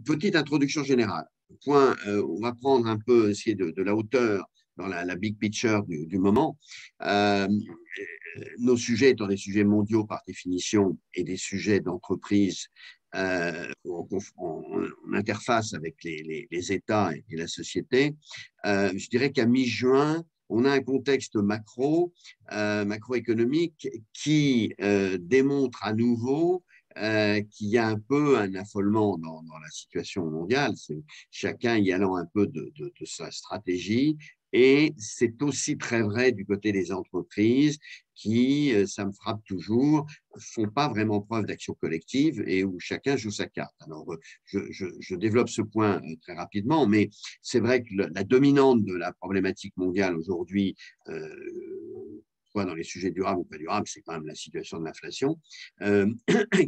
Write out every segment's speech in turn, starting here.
petite introduction générale. Point, on va prendre un peu, essayer de la hauteur dans la big picture du moment. Nos sujets étant des sujets mondiaux par définition et des sujets d'entreprise en interface avec les États et la société, je dirais qu'à mi-juin, on a un contexte macroéconomique qui démontre à nouveau qu'il y a un peu un affolement dans la situation mondiale, chacun y allant un peu de sa stratégie. Et c'est aussi très vrai du côté des entreprises qui, ça me frappe toujours, font pas vraiment preuve d'action collective et où chacun joue sa carte. Alors, je développe ce point très rapidement, mais c'est vrai que la dominante de la problématique mondiale aujourd'hui, soit dans les sujets durables ou pas durables, c'est quand même la situation de l'inflation,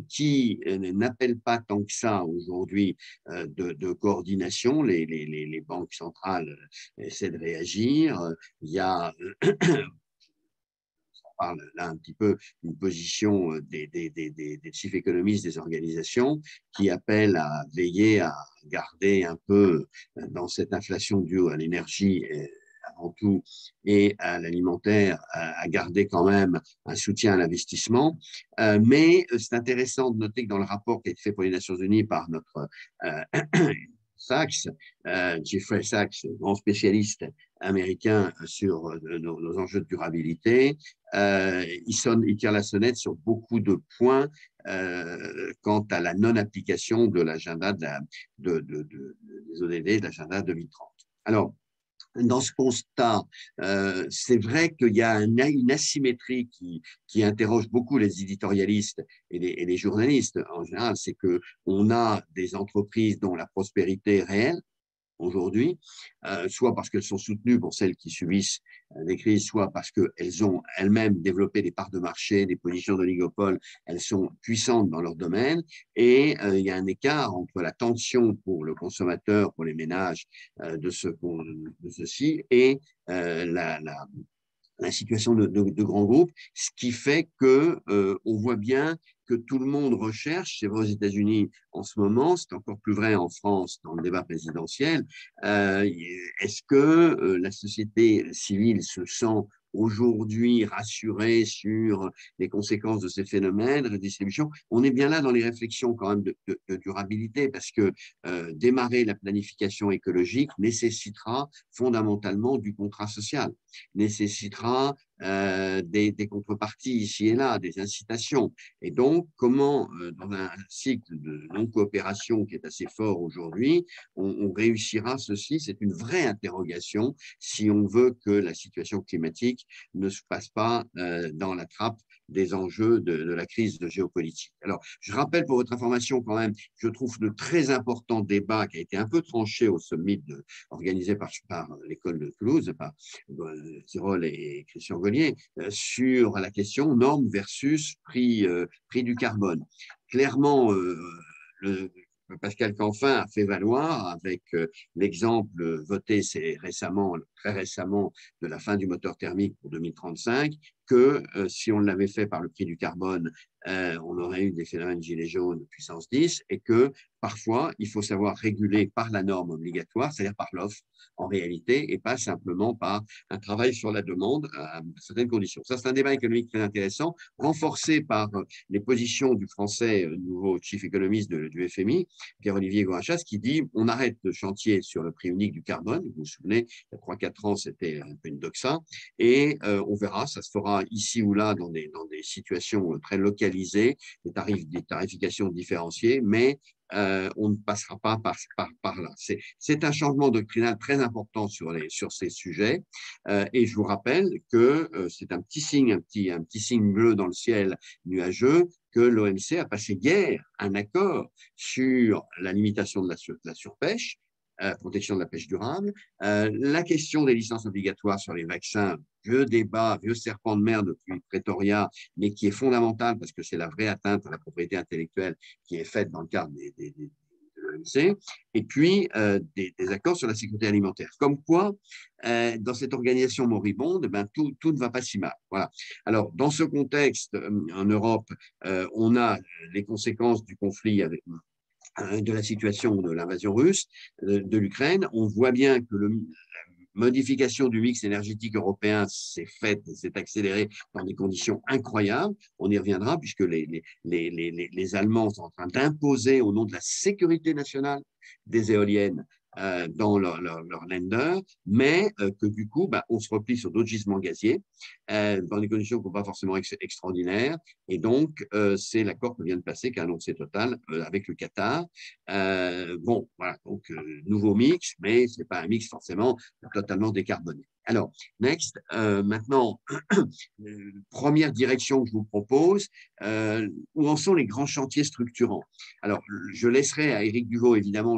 qui n'appelle pas tant que ça aujourd'hui de coordination. Les banques centrales essaient de réagir. Il y a parle là un petit peu d'une position des chief économistes des organisations qui appellent à veiller à garder un peu dans cette inflation due à l'énergie avant tout et à l'alimentaire, à garder quand même un soutien à l'investissement. Mais c'est intéressant de noter que dans le rapport qui a été fait pour les Nations Unies par notre Sachs, Jeffrey Sachs, grand spécialiste américain sur nos enjeux de durabilité, il tire la sonnette sur beaucoup de points quant à la non-application de l'agenda des ODD, de l'agenda 2030. Alors, dans ce constat, c'est vrai qu'il y a une asymétrie qui interroge beaucoup les éditorialistes et les journalistes en général, c'est qu'on a des entreprises dont la prospérité est réelle aujourd'hui, soit parce qu'elles sont soutenues pour celles qui subissent des crises, soit parce qu'elles ont elles-mêmes développé des parts de marché, des positions d'oligopole, elles sont puissantes dans leur domaine, et il y a un écart entre la tension pour le consommateur, pour les ménages de ceci, et la situation de grands groupes, ce qui fait qu'on voit bien que tout le monde recherche, c'est vrai aux États-Unis en ce moment, c'est encore plus vrai en France dans le débat présidentiel, est-ce que la société civile se sent aujourd'hui rassurée sur les conséquences de ces phénomènes, redistribution? On est bien là dans les réflexions quand même de durabilité parce que démarrer la planification écologique nécessitera fondamentalement du contrat social, nécessitera des contreparties ici et là, des incitations. Et donc, comment, dans un cycle de non-coopération qui est assez fort aujourd'hui, on réussira ceci? C'est une vraie interrogation si on veut que la situation climatique ne se passe pas dans la trappe des enjeux de la crise géopolitique. Alors, je rappelle pour votre information quand même, je trouve le très important débat qui a été un peu tranché au summit organisé par l'école de Toulouse, par Tirole et Christian Gollier, sur la question normes versus prix du carbone. Clairement, Pascal Canfin a fait valoir, avec l'exemple voté très récemment, de la fin du moteur thermique pour 2035, que si on l'avait fait par le prix du carbone, on aurait eu des phénomènes gilets jaunes puissance 10, et que parfois, il faut savoir réguler par la norme obligatoire, c'est-à-dire par l'offre en réalité, et pas simplement par un travail sur la demande à certaines conditions. Ça, c'est un débat économique très intéressant, renforcé par les positions du français nouveau chief économiste du FMI, Pierre-Olivier Gourachas, qui dit on arrête le chantier sur le prix unique du carbone. Vous vous souvenez, il y a 3-4 ans, c'était un peu une doxa, et on verra, ça se fera ici ou là dans des situations très localisées, des tarifications différenciées, mais on ne passera pas par là. C'est un changement doctrinal très important sur ces sujets, et je vous rappelle que c'est un petit signe bleu dans le ciel nuageux, que l'OMC a passé hier un accord sur la limitation de la surpêche, protection de la pêche durable, la question des licences obligatoires sur les vaccins, vieux débat, vieux serpent de mer depuis Pretoria, mais qui est fondamental parce que c'est la vraie atteinte à la propriété intellectuelle qui est faite dans le cadre de l'OMC, et puis des accords sur la sécurité alimentaire. Comme quoi, dans cette organisation moribonde, tout ne va pas si mal. Voilà. Alors, dans ce contexte, en Europe, on a les conséquences du conflit de la situation de l'invasion russe de l'Ukraine. On voit bien que la modification du mix énergétique européen s'est faite, s'est accélérée dans des conditions incroyables. On y reviendra puisque les Allemands sont en train d'imposer au nom de la sécurité nationale des éoliennes dans leur Länder, mais que du coup, on se replie sur d'autres gisements gaziers dans des conditions qui ne sont pas forcément extraordinaires. Et donc, c'est l'accord que vient de passer, qu'a annoncé Total avec le Qatar. Bon, voilà, donc nouveau mix, mais ce n'est pas un mix forcément totalement décarboné. Alors, next, maintenant, première direction que je vous propose, où en sont les grands chantiers structurants? Alors, je laisserai à Éric Duvaux, évidemment,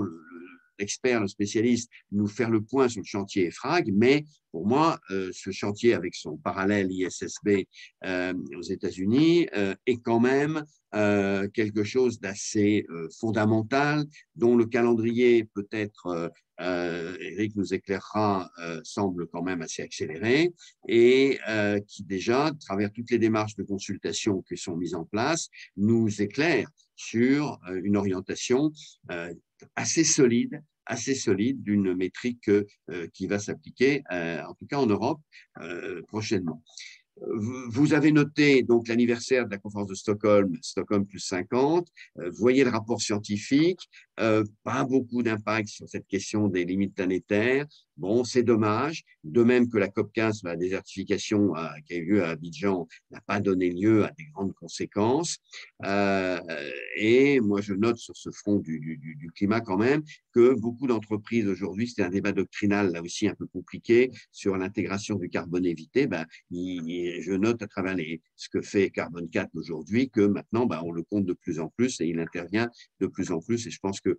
l'expert, le spécialiste, nous faire le point sur le chantier EFRAG, mais pour moi, ce chantier avec son parallèle ISSB aux États-Unis est quand même quelque chose d'assez fondamental, dont le calendrier peut-être, Éric nous éclairera, semble quand même assez accéléré et qui déjà, à travers toutes les démarches de consultation qui sont mises en place, nous éclaire sur une orientation assez solide d'une métrique qui va s'appliquer, en tout cas en Europe, prochainement. Vous avez noté donc l'anniversaire de la conférence de Stockholm, Stockholm plus 50. Voyez le rapport scientifique. Pas beaucoup d'impact sur cette question des limites planétaires. Bon, c'est dommage. De même que la COP15, la désertification qui a eu lieu à Abidjan, n'a pas donné lieu à des grandes conséquences. Et moi, je note sur ce front du climat quand même que beaucoup d'entreprises aujourd'hui, c'est un débat doctrinal là aussi un peu compliqué sur l'intégration du carbone évité. Je note à travers ce que fait Carbone 4 aujourd'hui que maintenant, on le compte de plus en plus et il intervient de plus en plus. Et je pense que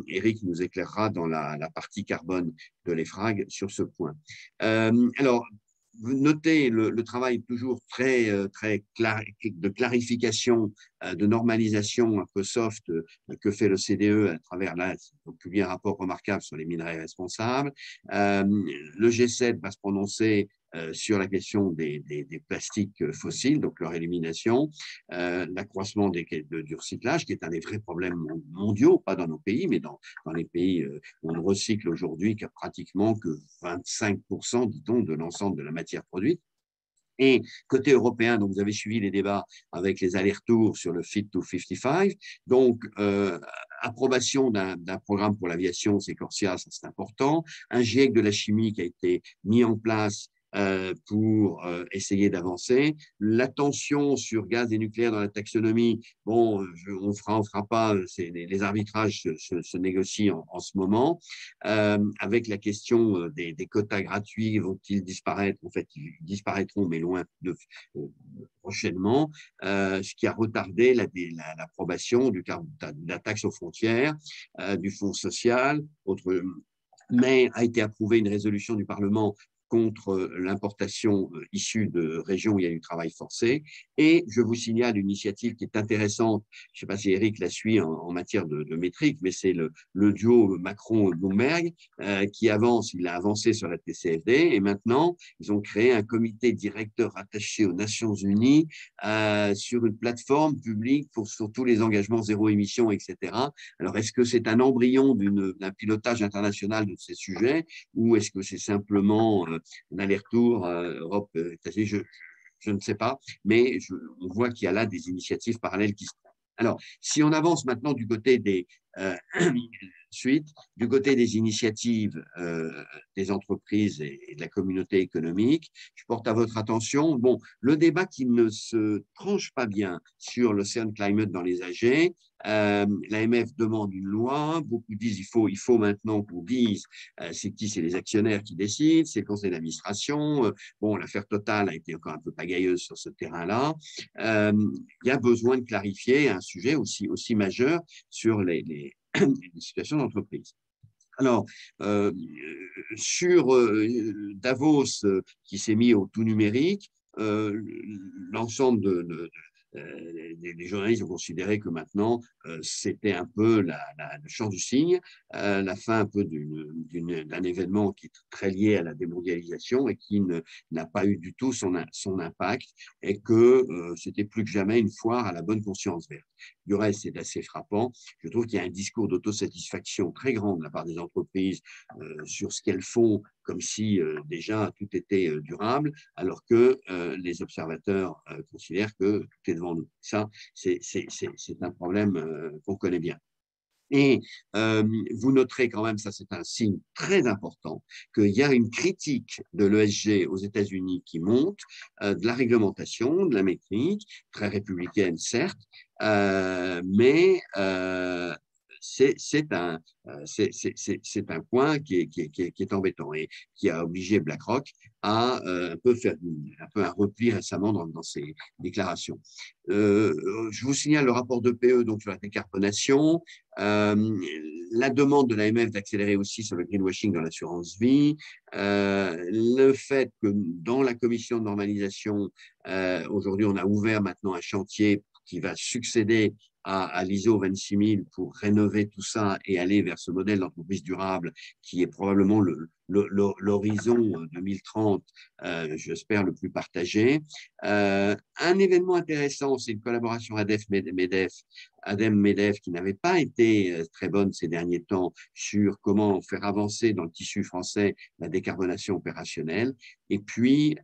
Éric nous éclairera dans la partie carbone de l'EFRAG sur ce point. Alors, vous notez le travail toujours très de clarification, de normalisation un peu soft que fait le CDE à travers là, donc publié un rapport remarquable sur les minerais responsables. Le G7 va se prononcer sur la question des plastiques fossiles, donc leur élimination, l'accroissement du recyclage, qui est un des vrais problèmes mondiaux, pas dans nos pays, mais dans les pays où on ne recycle aujourd'hui qu'à pratiquement que 25%, dit-on, de l'ensemble de la matière produite. Et côté européen, donc vous avez suivi les débats avec les allers-retours sur le Fit to 55. Donc, approbation d'un programme pour l'aviation, c'est Corsia, ça c'est important. Un GIEC de la chimie qui a été mis en place pour essayer d'avancer. L'attention sur gaz et nucléaire dans la taxonomie, bon, on fera pas, les arbitrages se négocient en ce moment, avec la question des quotas gratuits, vont-ils disparaître? En fait, ils disparaîtront, mais loin prochainement, ce qui a retardé l'approbation de la taxe aux frontières, du fonds social, mais a été approuvée une résolution du Parlement contre l'importation issue de régions où il y a du travail forcé. Et je vous signale une initiative qui est intéressante, je ne sais pas si Eric la suit en matière de métrique, mais c'est le duo Macron-Bloomberg qui avance, il a avancé sur la TCFD et maintenant, ils ont créé un comité directeur attaché aux Nations Unies sur une plateforme publique sur tous les engagements zéro émission, etc. Alors, est-ce que c'est un embryon d'un pilotage international de ces sujets ou est-ce que c'est simplement un aller-retour Europe-États-Unis, je ne sais pas, mais on voit qu'il y a là des initiatives parallèles qui se font. Alors, si on avance maintenant du côté des du côté des initiatives des entreprises et de la communauté économique, je porte à votre attention le débat qui ne se tranche pas bien sur l'Ocean Climate dans les AG. L'AMF demande une loi, beaucoup disent il faut maintenant qu'on dise c'est les actionnaires qui décident, c'est le conseil d'administration. L'affaire Total a été encore un peu pagailleuse sur ce terrain-là. Il y a besoin de clarifier un sujet aussi majeur sur les situations d'entreprise. Alors, sur Davos qui s'est mis au tout numérique, l'ensemble les journalistes ont considéré que maintenant, c'était un peu le chant du cygne, la fin un peu d'un événement qui est très lié à la démondialisation et qui n'a pas eu du tout son impact, et que c'était plus que jamais une foire à la bonne conscience verte. Du reste, c'est assez frappant. Je trouve qu'il y a un discours d'autosatisfaction très grand de la part des entreprises sur ce qu'elles font, comme si déjà tout était durable, alors que les observateurs considèrent que tout est devant nous. Ça, c'est un problème qu'on connaît bien. Et vous noterez quand même, ça c'est un signe très important, qu'il y a une critique de l'ESG aux États-Unis qui monte, de la réglementation, de la mécanique, très républicaine certes, mais c'est un point qui est embêtant et qui a obligé BlackRock à un peu faire un peu un repli récemment dans ses déclarations. Je vous signale le rapport de PE donc sur la décarbonation, la demande de l'AMF d'accélérer aussi sur le greenwashing dans l'assurance vie, le fait que dans la commission de normalisation, aujourd'hui on a ouvert maintenant un chantier qui va succéder à l'ISO 26000 pour rénover tout ça et aller vers ce modèle d'entreprise durable qui est probablement l'horizon 2030, j'espère, le plus partagé. Un événement intéressant, c'est une collaboration ADEME-MEDEF qui n'avait pas été très bonne ces derniers temps sur comment faire avancer dans le tissu français la décarbonation opérationnelle. Et puis,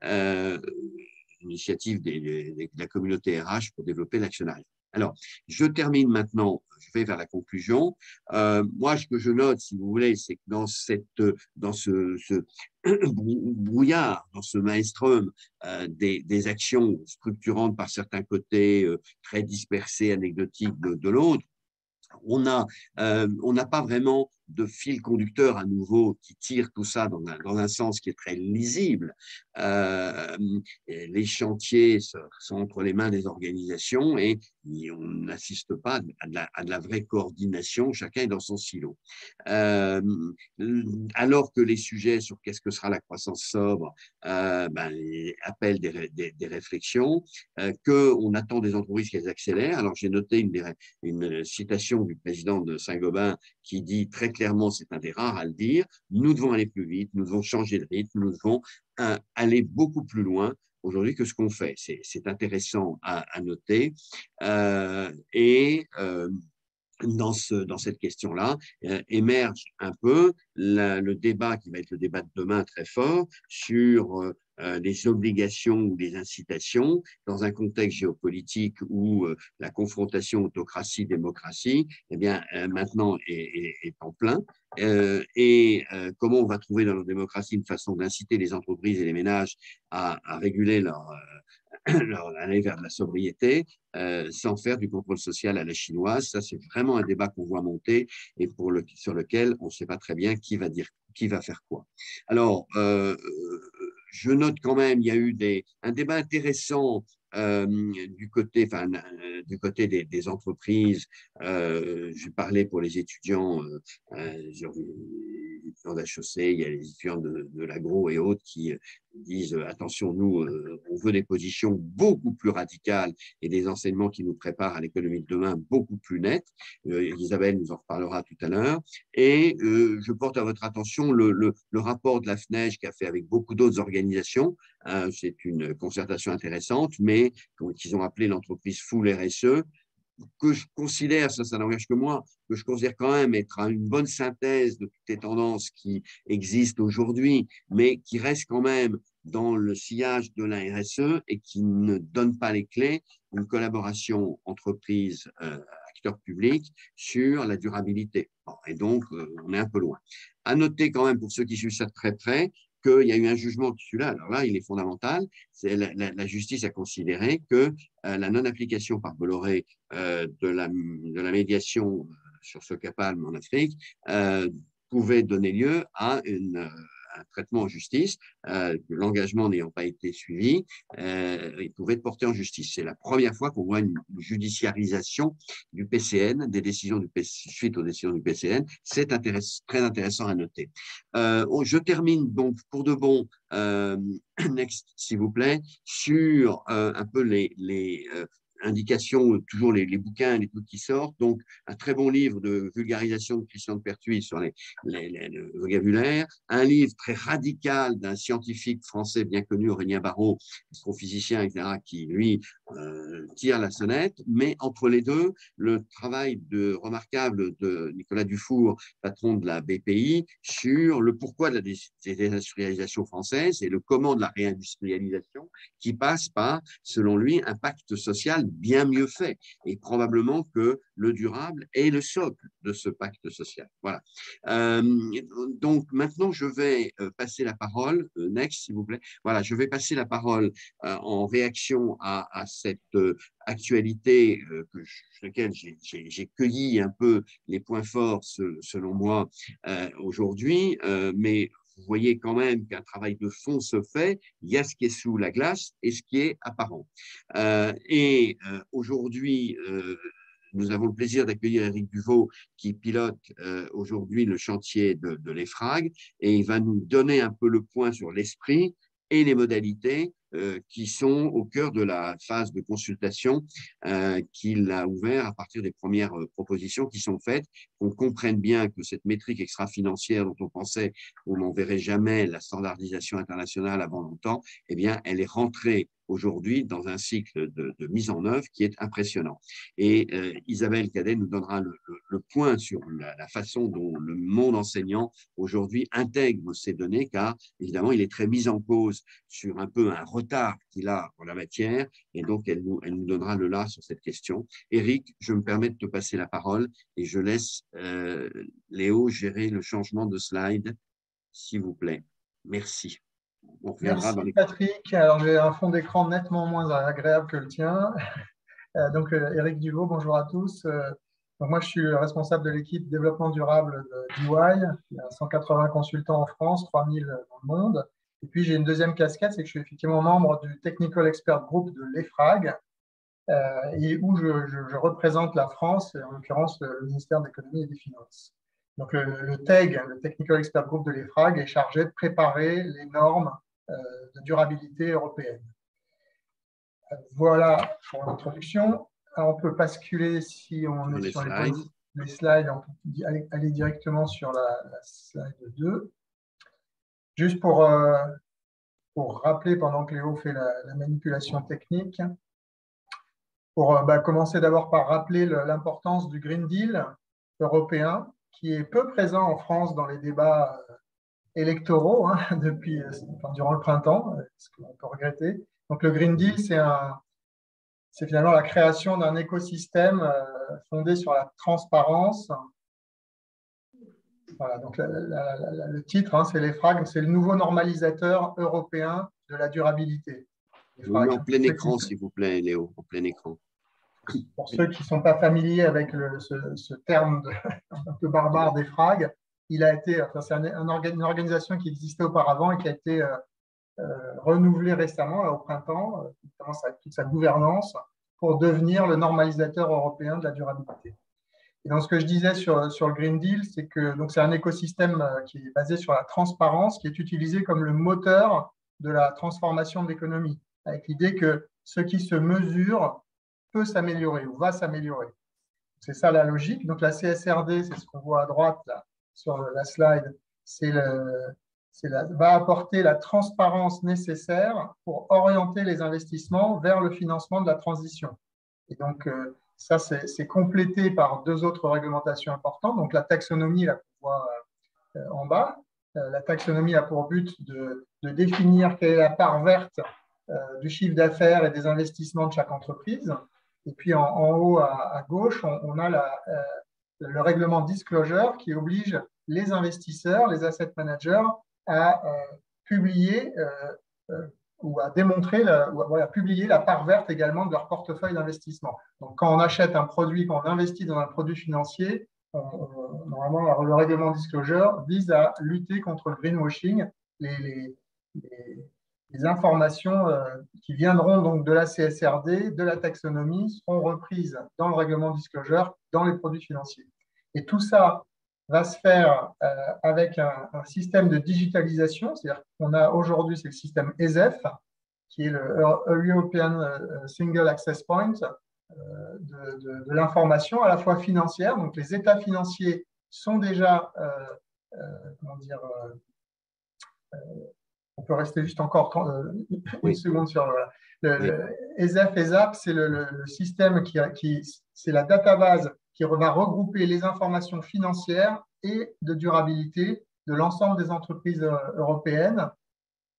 l'initiative de la communauté RH pour développer l'actionnariat. Alors, je termine maintenant, je vais vers la conclusion. Moi, ce que je note, si vous voulez, c'est que dans ce brouillard, dans ce maelstrom des actions structurantes par certains côtés, très dispersées, anecdotiques de l'autre, on n'a pas vraiment de fil conducteur à nouveau qui tire tout ça dans un sens qui est très lisible. Les chantiers sont entre les mains des organisations et on n'assiste pas à de la vraie coordination, chacun est dans son silo. Alors que les sujets sur qu'est-ce que sera la croissance sobre appellent des réflexions, qu'on attend des entreprises qu'elles accélèrent. Alors j'ai noté une citation du président de Saint-Gobain qui dit très clairement, c'est un des rares à le dire, nous devons aller plus vite, nous devons changer de rythme, nous devons aller beaucoup plus loin aujourd'hui que ce qu'on fait. C'est intéressant à noter. Dans cette question-là, émerge un peu le débat qui va être le débat de demain très fort sur les obligations ou les incitations dans un contexte géopolitique où la confrontation autocratie-démocratie, eh bien, maintenant est en plein. Comment on va trouver dans nos démocraties une façon d'inciter les entreprises et les ménages à réguler aller vers de la sobriété sans faire du contrôle social à la chinoise. Ça, c'est vraiment un débat qu'on voit monter et sur lequel on ne sait pas très bien qui va faire quoi. Alors, je note quand même, il y a eu un débat intéressant du côté des entreprises. J'ai parlé pour les étudiants d'HEC, il y a les étudiants de l'agro et autres qui disent attention, nous, on veut des positions beaucoup plus radicales et des enseignements qui nous préparent à l'économie de demain beaucoup plus nets. Isabelle nous en reparlera tout à l'heure. Et je porte à votre attention le rapport de la FNEJ qui a fait avec beaucoup d'autres organisations. C'est une concertation intéressante, mais qu'ils ont appelé l'entreprise Full RSE, que je considère, ça n'engage que moi, que je considère quand même être une bonne synthèse de toutes les tendances qui existent aujourd'hui, mais qui restent quand même dans le sillage de la RSE et qui ne donnent pas les clés d'une collaboration entreprise-acteurs publics sur la durabilité. Bon, et donc, on est un peu loin. À noter quand même, pour ceux qui suivent ça de très près, qu'il y a eu un jugement celui-là, alors là, il est fondamental. La justice a considéré que la non-application par Bolloré de la médiation sur Socapalm en Afrique pouvait donner lieu à un traitement en justice, l'engagement n'ayant pas été suivi, il pouvait être porté en justice. C'est la première fois qu'on voit une judiciarisation du PCN, suite aux décisions du PCN. C'est très intéressant à noter. Je termine donc pour de bon, next, s'il vous plaît, sur un peu indication, toujours les bouquins, les trucs qui sortent. Donc, un très bon livre de vulgarisation de Christian de Pertuis sur le vocabulaire. Un livre très radical d'un scientifique français bien connu, Aurélien Barraud, astrophysicien, etc., qui, lui, tire la sonnette. Mais entre les deux, le travail remarquable de Nicolas Dufour, patron de la BPI, sur le pourquoi de la désindustrialisation française et le comment de la réindustrialisation, qui passe par, selon lui, un pacte social bien mieux fait. Et probablement que le durable est le socle de ce pacte social. Voilà. Donc, maintenant, je vais passer la parole. Next, s'il vous plaît. Voilà, je vais passer la parole en réaction à cette actualité sur laquelle j'ai cueilli un peu les points forts, selon moi, aujourd'hui. Mais vous voyez quand même qu'un travail de fond se fait. Il y a ce qui est sous la glace et ce qui est apparent. Aujourd'hui, nous avons le plaisir d'accueillir Éric Duvaux qui pilote aujourd'hui le chantier de l'EFRAG et il va nous donner un peu le point sur l'esprit et les modalités qui sont au cœur de la phase de consultation qu'il a ouvert à partir des premières propositions qui sont faites, qu'on comprenne bien que cette métrique extra-financière dont on pensait qu'on n'en verrait jamais la standardisation internationale avant longtemps, eh bien, elle est rentrée aujourd'hui dans un cycle de mise en œuvre qui est impressionnant. Et Isabelle Cadet nous donnera le point sur la façon dont le monde enseignant aujourd'hui intègre ces données, car évidemment, il est très mis en cause sur un peu un retard qu'il a en la matière, et donc elle nous donnera le là sur cette question. Éric, je me permets de te passer la parole et je laisse Léo gérer le changement de slide, s'il vous plaît. Merci. On reviendra Merci Patrick. Alors j'ai un fond d'écran nettement moins agréable que le tien. Donc Éric Duvaux, bonjour à tous. Donc moi je suis responsable de l'équipe développement durable d'EY. Il y a 180 consultants en France, 3000 dans le monde. Et puis j'ai une deuxième casquette, c'est que je suis effectivement membre du Technical Expert Group de l'EFRAG, et où je représente la France, et en l'occurrence le ministère de l'économie et des finances. Donc le TEG, le Technical Expert Group de l'EFRAG, est chargé de préparer les normes de durabilité européenne. Voilà pour l'introduction. On peut basculer, si on est sur les slides, on peut aller directement sur la slide 2. Juste pour rappeler, pendant que Léo fait la manipulation technique, pour commencer d'abord par rappeler l'importance du Green Deal européen, qui est peu présent en France dans les débats électoraux durant le printemps, ce qu'on peut regretter. Donc le Green Deal, c'est finalement la création d'un écosystème fondé sur la transparence. Voilà, donc le titre, c'est l'EFRAG, c'est le nouveau normalisateur européen de la durabilité. Vous mettez en plein écran, s'il vous plaît, Léo, en plein écran. Pour ceux qui ne sont pas familiers avec ce terme un peu barbare d'EFRAG, c'est une organisation qui existait auparavant et qui a été renouvelée récemment, au printemps, notamment avec toute sa gouvernance, pour devenir le normalisateur européen de la durabilité. Et donc, ce que je disais sur le Green Deal, c'est que c'est un écosystème qui est basé sur la transparence, qui est utilisé comme le moteur de la transformation de l'économie, avec l'idée que ce qui se mesure peut s'améliorer ou va s'améliorer. C'est ça la logique. Donc, la CSRD, c'est ce qu'on voit à droite là, sur la slide, va apporter la transparence nécessaire pour orienter les investissements vers le financement de la transition. Et donc, ça, c'est complété par deux autres réglementations importantes. Donc, la taxonomie, là, qu'on voit en bas. La taxonomie a pour but de définir quelle est la part verte du chiffre d'affaires et des investissements de chaque entreprise. Et puis, en haut à gauche, on a le règlement Disclosure qui oblige les investisseurs, les asset managers, à publier ou à démontrer, publier la part verte également de leur portefeuille d'investissement. Donc, quand on achète un produit, quand on investit dans un produit financier, normalement, le règlement Disclosure vise à lutter contre le greenwashing. Les informations qui viendront donc de la CSRD, de la taxonomie, seront reprises dans le règlement Disclosure, dans les produits financiers. Et tout ça va se faire avec un système de digitalisation, c'est-à-dire qu'on a aujourd'hui, c'est le système ESEF, qui est le European Single Access Point, de l'information à la fois financière. Donc, les états financiers sont déjà, comment dire, on peut rester juste encore une seconde sur le ESEF. ESAP, c'est le système c'est la database qui va regrouper les informations financières et de durabilité de l'ensemble des entreprises européennes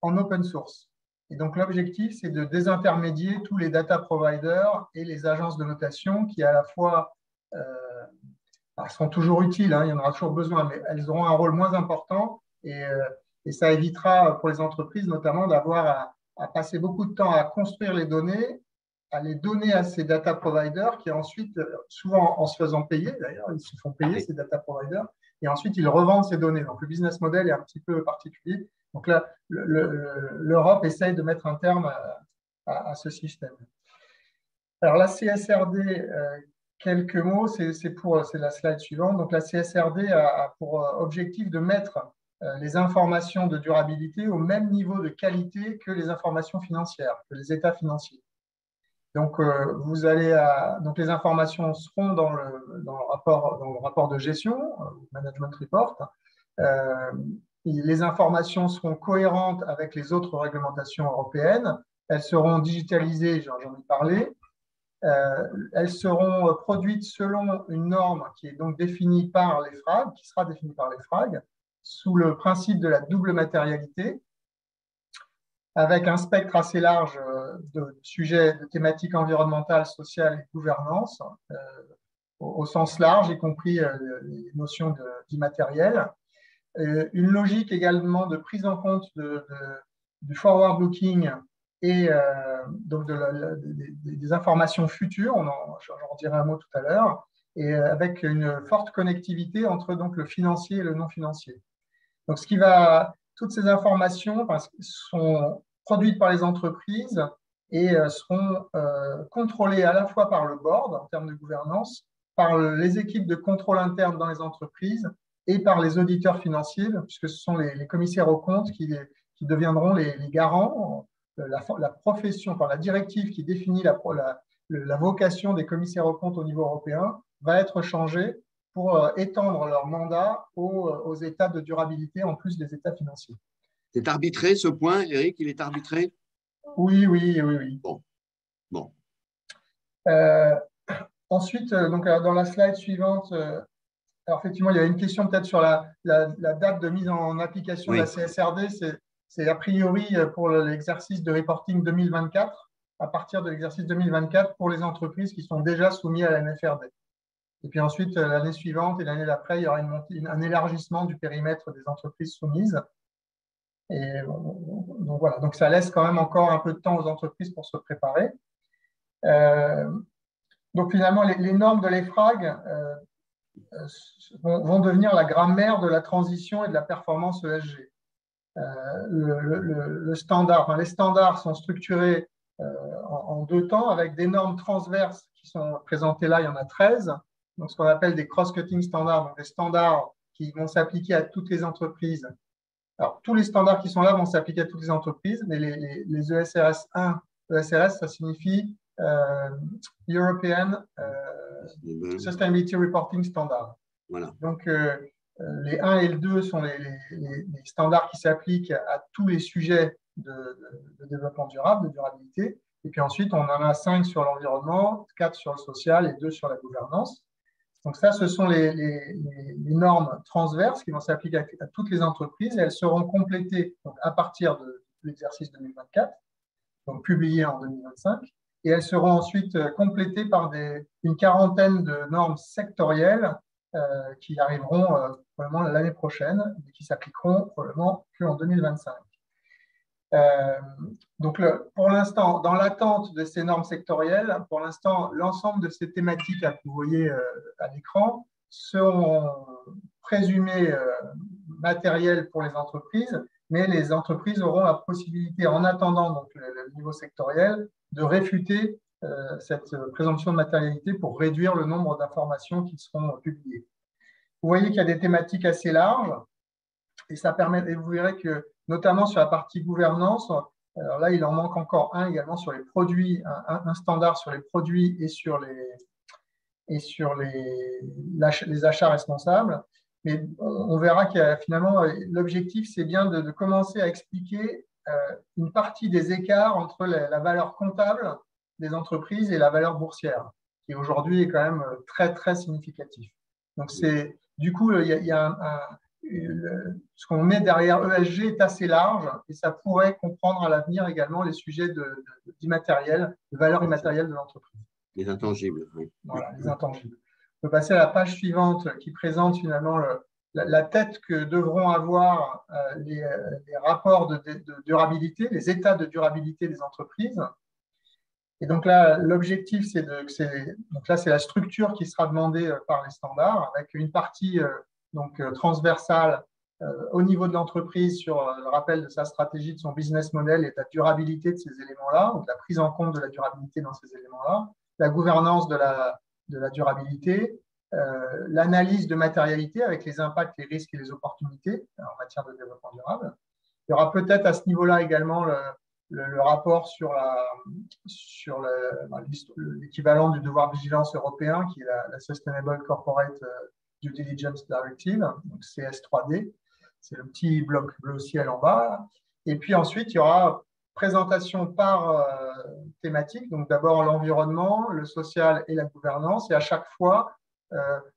en open source. Et donc, l'objectif, c'est de désintermédier tous les data providers et les agences de notation qui, à la fois, seront toujours utiles, hein, il y en aura toujours besoin, mais elles auront un rôle moins important et ça évitera pour les entreprises notamment d'avoir à passer beaucoup de temps à construire les données, à les donner à ces data providers qui ensuite, souvent en se faisant payer, d'ailleurs, ils se font payer ces data providers, et ensuite ils revendent ces données. Donc le business model est un petit peu particulier. Donc là, l'Europe essaye de mettre un terme à ce système. Alors la CSRD, quelques mots, c'est la slide suivante. Donc la CSRD a pour objectif de mettre les informations de durabilité au même niveau de qualité que les informations financières, que les états financiers. Donc, donc les informations seront dans le rapport de gestion, Management Report. Les informations seront cohérentes avec les autres réglementations européennes. Elles seront digitalisées, j'en ai parlé. Elles seront produites selon une norme qui est donc définie par les FRAG, qui sera définie par les FRAG, sous le principe de la double matérialité, avec un spectre assez large de sujets, de thématiques environnementales, sociales et gouvernance, au sens large, y compris les notions d'immatériel. Une logique également de prise en compte du forward-looking et donc des informations futures, j'en dirai un mot tout à l'heure, et avec une forte connectivité entre donc, le financier et le non financier. Donc, toutes ces informations sont produites par les entreprises et seront contrôlées à la fois par le board en termes de gouvernance, par les équipes de contrôle interne dans les entreprises et par les auditeurs financiers, puisque ce sont les commissaires aux comptes qui deviendront les garants. La profession, enfin, la directive qui définit la vocation des commissaires aux comptes au niveau européen va être changée pour étendre leur mandat aux états de durabilité en plus des états financiers. C'est arbitré ce point, Eric, il est arbitré? Oui. Bon. Ensuite, donc, dans la slide suivante, alors effectivement, il y a une question peut-être sur la date de mise en application de la CSRD. C'est a priori pour l'exercice de reporting 2024, à partir de l'exercice 2024 pour les entreprises qui sont déjà soumises à la NFRD. Et puis ensuite, l'année suivante et l'année d'après, il y aura un élargissement du périmètre des entreprises soumises. Et donc voilà, donc ça laisse quand même encore un peu de temps aux entreprises pour se préparer. Donc finalement, les normes de l'EFRAG vont devenir la grammaire de la transition et de la performance ESG. Les standards sont structurés en deux temps avec des normes transverses qui sont présentées là, il y en a 13. Donc, ce qu'on appelle des cross-cutting standards, donc des standards qui vont s'appliquer à toutes les entreprises. Alors, tous les standards qui sont là vont s'appliquer à toutes les entreprises, mais les ESRS 1, ESRS, ça signifie European Sustainability Reporting Standard. Voilà. Donc, les 1 et le 2 sont les standards qui s'appliquent à tous les sujets de développement durable, de durabilité. Et puis ensuite, on en a 5 sur l'environnement, 4 sur le social et 2 sur la gouvernance. Donc ça, ce sont les normes transverses qui vont s'appliquer à toutes les entreprises et elles seront complétées donc, à partir de l'exercice 2024, donc publiées en 2025. Et elles seront ensuite complétées par une quarantaine de normes sectorielles qui arriveront probablement l'année prochaine et qui s'appliqueront probablement qu'en 2025. Donc, pour l'instant, dans l'attente de ces normes sectorielles, pour l'instant, l'ensemble de ces thématiques que vous voyez à l'écran sont présumées matérielles pour les entreprises, mais les entreprises auront la possibilité, en attendant donc, le niveau sectoriel, de réfuter cette présomption de matérialité pour réduire le nombre d'informations qui seront publiées. Vous voyez qu'il y a des thématiques assez larges et ça permet, et vous verrez que notamment sur la partie gouvernance, Alors là, il en manque encore un également sur les produits, un standard sur les produits et sur les achats responsables. Mais on verra que finalement, l'objectif, c'est bien de commencer à expliquer une partie des écarts entre la valeur comptable des entreprises et la valeur boursière, qui aujourd'hui est quand même très, très significatif. Donc, du coup, il y a ce qu'on met derrière ESG est assez large et ça pourrait comprendre à l'avenir également les sujets d'immatériel, de valeur immatérielle de l'entreprise. Les intangibles, oui. Voilà, les intangibles. On peut passer à la page suivante qui présente finalement la tête que devront avoir les rapports de durabilité, les états de durabilité des entreprises. Et donc là, l'objectif, donc là, c'est la structure qui sera demandée par les standards, avec une partie transversale au niveau de l'entreprise sur le rappel de sa stratégie, de son business model et de la durabilité de ces éléments-là, donc la prise en compte de la durabilité dans ces éléments-là, la gouvernance de la durabilité, l'analyse de matérialité avec les impacts, les risques et les opportunités en matière de développement durable. Il y aura peut-être à ce niveau-là également le rapport sur l'équivalent du devoir de vigilance européen, qui est la Sustainable Corporate Due Diligence Directive, donc CS3D. C'est le petit bloc bleu ciel en bas. Et puis ensuite, il y aura présentation par thématique, donc d'abord l'environnement, le social et la gouvernance, et à chaque fois,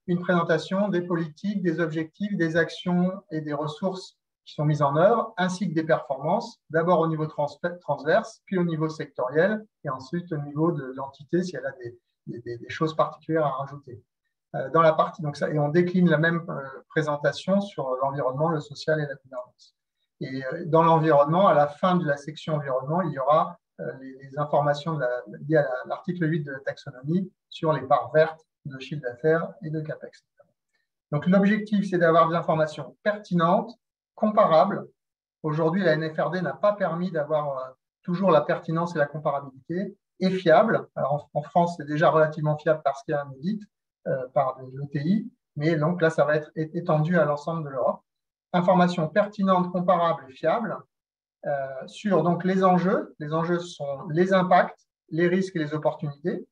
une présentation des politiques, des objectifs, des actions et des ressources qui sont mises en œuvre, ainsi que des performances, d'abord au niveau transverse, puis au niveau sectoriel, et ensuite au niveau de l'entité, si elle a des choses particulières à rajouter. Dans la partie, donc ça, et on décline la même présentation sur l'environnement, le social et la gouvernance. Et dans l'environnement, à la fin de la section environnement, il y aura les informations liées à l'article 8 de la taxonomie sur les parts vertes de chiffre d'affaires et de CAPEX. Donc l'objectif, c'est d'avoir des informations pertinentes, comparables. Aujourd'hui, la NFRD n'a pas permis d'avoir toujours la pertinence et la comparabilité, et fiable. Alors en France, c'est déjà relativement fiable parce qu'il y a un audit par l'ETI, mais donc là, ça va être étendu à l'ensemble de l'Europe. Informations pertinentes, comparables et fiables sur donc, les enjeux. Les enjeux sont les impacts, les risques et les opportunités.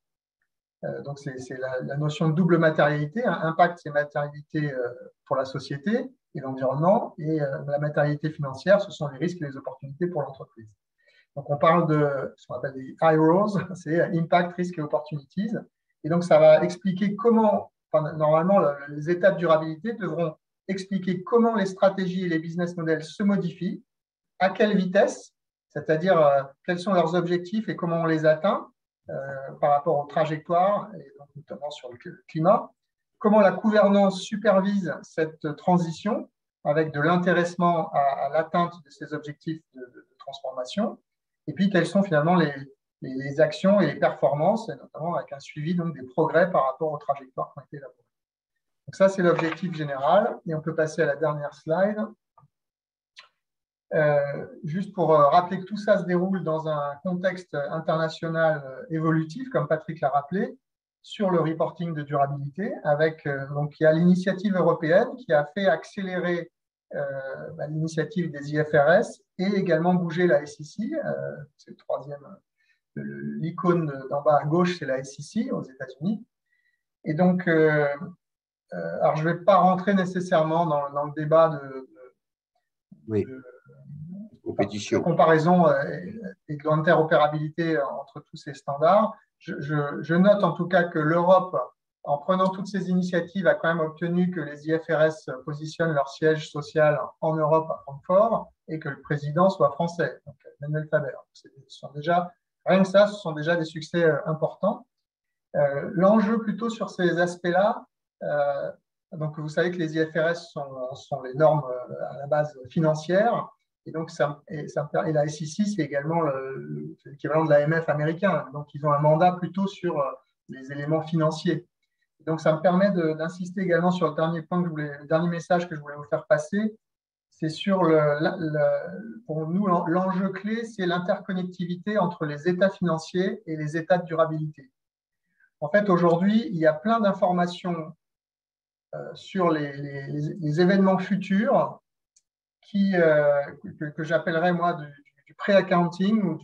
Donc, c'est la notion de double matérialité. Impact, c'est matérialité pour la société et l'environnement, et la matérialité financière, ce sont les risques et les opportunités pour l'entreprise. Donc, on parle de ce qu'on appelle des IROs, c'est Impact, Risk et Opportunities. Et donc, ça va expliquer comment, normalement, les étapes de durabilité devront expliquer comment les stratégies et les business models se modifient, à quelle vitesse, c'est-à-dire quels sont leurs objectifs et comment on les atteint par rapport aux trajectoires, et donc notamment sur le climat, comment la gouvernance supervise cette transition avec de l'intéressement à l'atteinte de ces objectifs de transformation, et puis quelles sont finalement les actions et les performances, et notamment avec un suivi donc, des progrès par rapport aux trajectoires qui ont été élaborées. Donc ça, c'est l'objectif général. Et on peut passer à la dernière slide. Juste pour rappeler que tout ça se déroule dans un contexte international évolutif, comme Patrick l'a rappelé, sur le reporting de durabilité. Donc, il y a l'initiative européenne qui a fait accélérer l'initiative des IFRS et également bouger la SEC. C'est le troisième. L'icône d'en bas à gauche, c'est la SEC aux États-Unis. Et donc, alors je ne vais pas rentrer nécessairement dans le débat de comparaison et de l'interopérabilité entre tous ces standards. Je note en tout cas que l'Europe, en prenant toutes ces initiatives, a quand même obtenu que les IFRS positionnent leur siège social en Europe, à Francfort, et que le président soit français, donc Manuel Faber. Rien que ça, ce sont déjà des succès importants. L'enjeu plutôt sur ces aspects-là, donc vous savez que les IFRS sont les normes à la base financière, et donc et la SEC, c'est également l'équivalent de l'AMF américain, donc ils ont un mandat plutôt sur les éléments financiers. Donc ça me permet d'insister également sur le dernier point le dernier message que je voulais vous faire passer, c'est sur pour nous l'enjeu clé, c'est l'interconnectivité entre les états financiers et les états de durabilité. En fait, aujourd'hui, il y a plein d'informations sur les événements futurs que j'appellerais, moi, du pré-accounting ou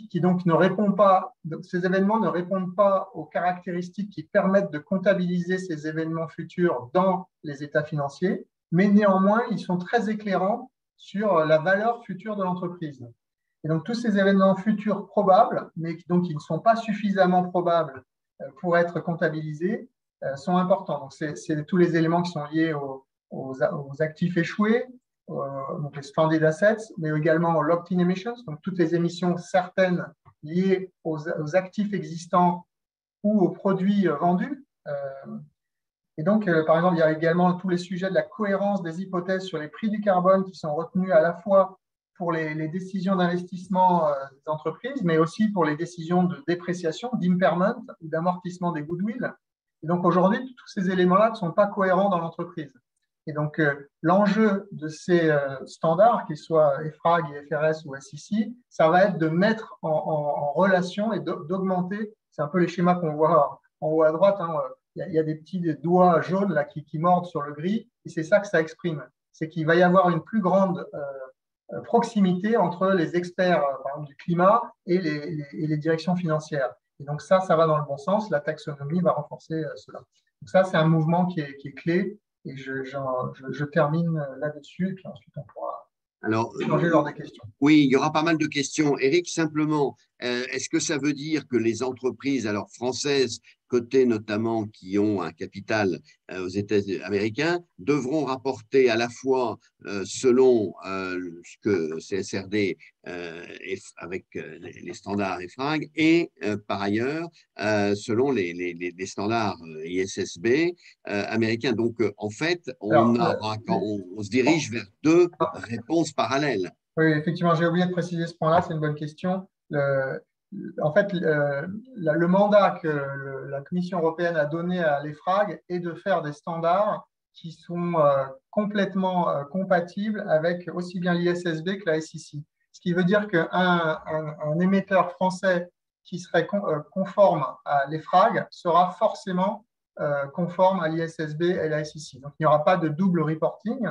qui donc ne répond pas, ces événements ne répondent pas aux caractéristiques qui permettent de comptabiliser ces événements futurs dans les états financiers, mais néanmoins, ils sont très éclairants sur la valeur future de l'entreprise. Et donc, tous ces événements futurs probables, mais donc qui ne sont pas suffisamment probables pour être comptabilisés, sont importants. Donc, c'est tous les éléments qui sont liés aux actifs échoués, donc les stranded assets, mais également aux locked-in emissions, donc toutes les émissions certaines liées aux actifs existants ou aux produits vendus. Et donc, par exemple, il y a également tous les sujets de la cohérence des hypothèses sur les prix du carbone qui sont retenus à la fois pour les décisions d'investissement des entreprises, mais aussi pour les décisions de dépréciation, d'impairment ou d'amortissement des goodwill. Et donc, aujourd'hui, tous ces éléments-là ne sont pas cohérents dans l'entreprise. Et donc, l'enjeu de ces standards, qu'ils soient EFRAG, IFRS ou SEC, ça va être de mettre en relation et d'augmenter, c'est un peu les schémas qu'on voit en haut à droite, hein, il y a des petits doigts jaunes là, qui mordent sur le gris, et c'est ça que ça exprime. C'est qu'il va y avoir une plus grande proximité entre les experts par exemple, du climat et les directions financières. Et donc ça va dans le bon sens, la taxonomie va renforcer cela. Donc ça, c'est un mouvement qui est clé, et je termine là-dessus, et puis ensuite on pourra changer lors des questions. Oui, il y aura pas mal de questions. Éric, simplement, est-ce que ça veut dire que les entreprises alors françaises, cotées notamment, qui ont un capital aux États américains, devront rapporter à la fois selon ce que CSRD avec les standards EFRAG et par ailleurs selon les standards ISSB américains. Donc, en fait, on se dirige vers deux réponses parallèles. Oui, effectivement, j'ai oublié de préciser ce point-là, c'est une bonne question. En fait, le mandat que la Commission européenne a donné à l'EFRAG est de faire des standards qui sont complètement compatibles avec aussi bien l'ISSB que la SEC. Ce qui veut dire qu'un émetteur français qui serait conforme à l'EFRAG sera forcément conforme à l'ISSB et la SEC. Donc, il n'y aura pas de double reporting.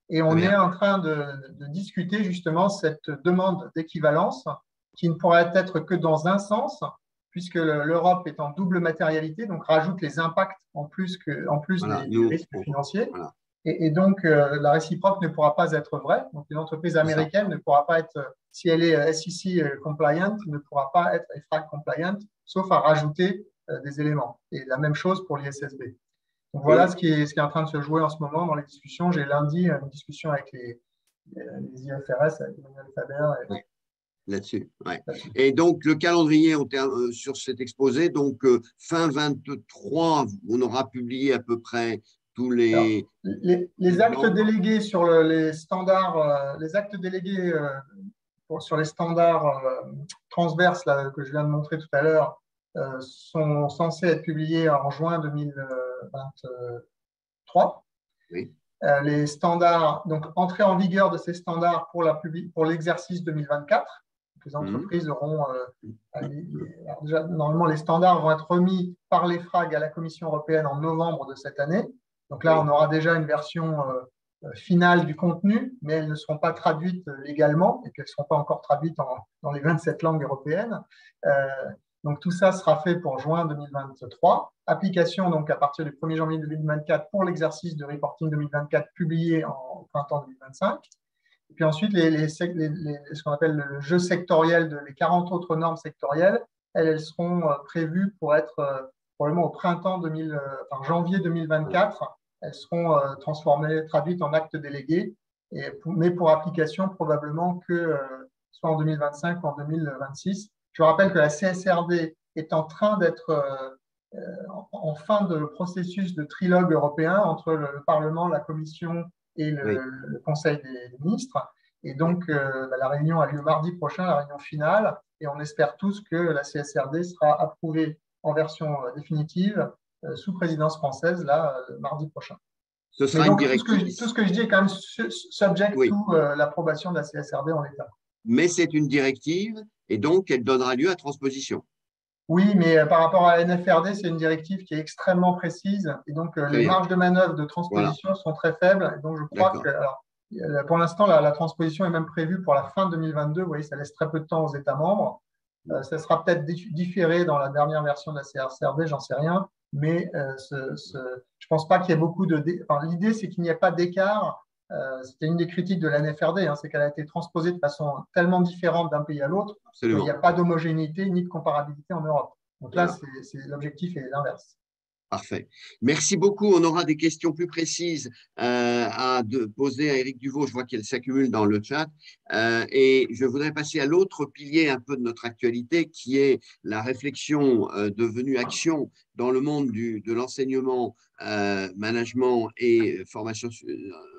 Et on est en train de discuter justement cette demande d'équivalence qui ne pourrait être que dans un sens, puisque l'Europe est en double matérialité, donc rajoute les impacts en plus des risques financiers. Voilà. Et donc, la réciproque ne pourra pas être vraie. Donc, une entreprise américaine ne pourra pas être, si elle est SEC compliant, ne pourra pas être EFRAG compliant, sauf à rajouter des éléments. Et la même chose pour l'ISSB. Donc voilà ce qui est en train de se jouer en ce moment dans les discussions. J'ai lundi une discussion avec les IFRS, avec Emmanuel Faber. Là-dessus, ouais. Et donc, le calendrier sur cet exposé, donc fin 23, on aura publié à peu près tous les… Alors, les actes délégués sur les standards, les actes délégués sur les standards transverses là, que je viens de montrer tout à l'heure, sont censés être publiés en juin 2023. Oui. Les standards, donc entrée en vigueur de ces standards pour l'exercice 2024. Les entreprises auront, déjà, normalement, les standards vont être remis par l'EFRAG à la Commission européenne en novembre de cette année. Donc là, on aura déjà une version finale du contenu, mais elles ne seront pas traduites légalement et qu'elles ne seront pas encore traduites dans les 27 langues européennes. Donc, tout ça sera fait pour juin 2023. Application donc à partir du 1er janvier 2024 pour l'exercice de reporting 2024 publié en printemps 2025. Et puis ensuite, ce qu'on appelle le jeu sectoriel les 40 autres normes sectorielles, elles seront prévues pour être probablement au printemps janvier 2024. Elles seront traduites en actes délégués, mais pour application probablement que soit en 2025 ou en 2026. Je rappelle que la CSRD est en train d'être en fin de processus de trilogue européen entre le Parlement, la Commission et le Conseil des ministres. Et donc, la réunion a lieu mardi prochain, la réunion finale, et on espère tous que la CSRD sera approuvée en version définitive sous présidence française, là, mardi prochain. Ce sera donc, une directive. Tout ce que je dis est quand même subject to l'approbation de la CSRD en l'état. Mais c'est une directive, et donc elle donnera lieu à transposition. Oui, mais par rapport à la NFRD, c'est une directive qui est extrêmement précise, et donc les marges de manœuvre de transposition sont très faibles. Et donc je crois que… Alors, Pour l'instant, la transposition est même prévue pour la fin 2022. Vous voyez, ça laisse très peu de temps aux États membres. Ça sera peut-être différé dans la dernière version de la CRCRD, j'en sais rien. Mais je ne pense pas qu'il y ait beaucoup de… Enfin, l'idée, c'est qu'il n'y ait pas d'écart. C'était une des critiques de la NFRD, hein, c'est qu'elle a été transposée de façon tellement différente d'un pays à l'autre qu'il n'y a pas d'homogénéité ni de comparabilité en Europe. Donc là, l'objectif est l'inverse. Parfait. Merci beaucoup. On aura des questions plus précises à poser à Éric Duvaux. Je vois qu'elles s'accumulent dans le chat. Et je voudrais passer à l'autre pilier un peu de notre actualité, qui est la réflexion devenue action dans le monde de l'enseignement, management et formation,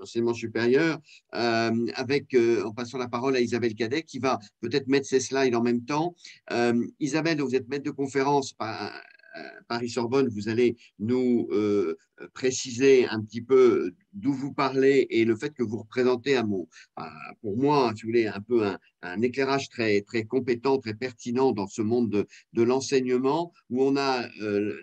enseignement supérieur, en passant la parole à Isabelle Cadet, qui va peut-être mettre ses slides en même temps. Isabelle, vous êtes maître de conférence Paris-Sorbonne, vous allez nous préciser un petit peu d'où vous parlez et le fait que vous représentez pour moi, si vous voulez, un peu un éclairage très, très compétent, très pertinent dans ce monde de l'enseignement, où on a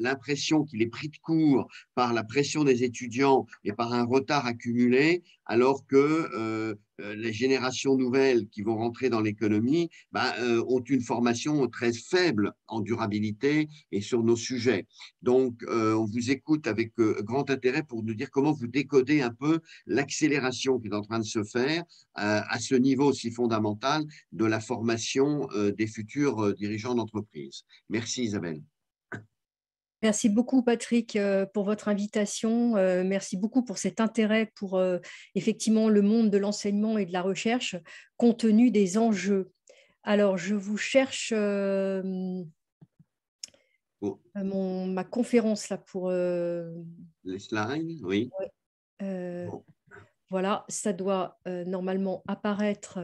l'impression qu'il est pris de court par la pression des étudiants et par un retard accumulé, alors que les générations nouvelles qui vont rentrer dans l'économie ont une formation très faible en durabilité et sur nos sujets. Donc, on vous écoute avec grand intérêt pour nous dire comment vous décodez un peu l'accélération qui est en train de se faire à ce niveau aussi fondamental de la formation des futurs dirigeants d'entreprise. Merci Isabelle. Merci beaucoup, Patrick, pour votre invitation. Merci beaucoup pour cet intérêt pour effectivement le monde de l'enseignement et de la recherche, compte tenu des enjeux. Alors, je vous cherche ma conférence là pour… Les slides, oui. Ouais. Voilà, ça doit normalement apparaître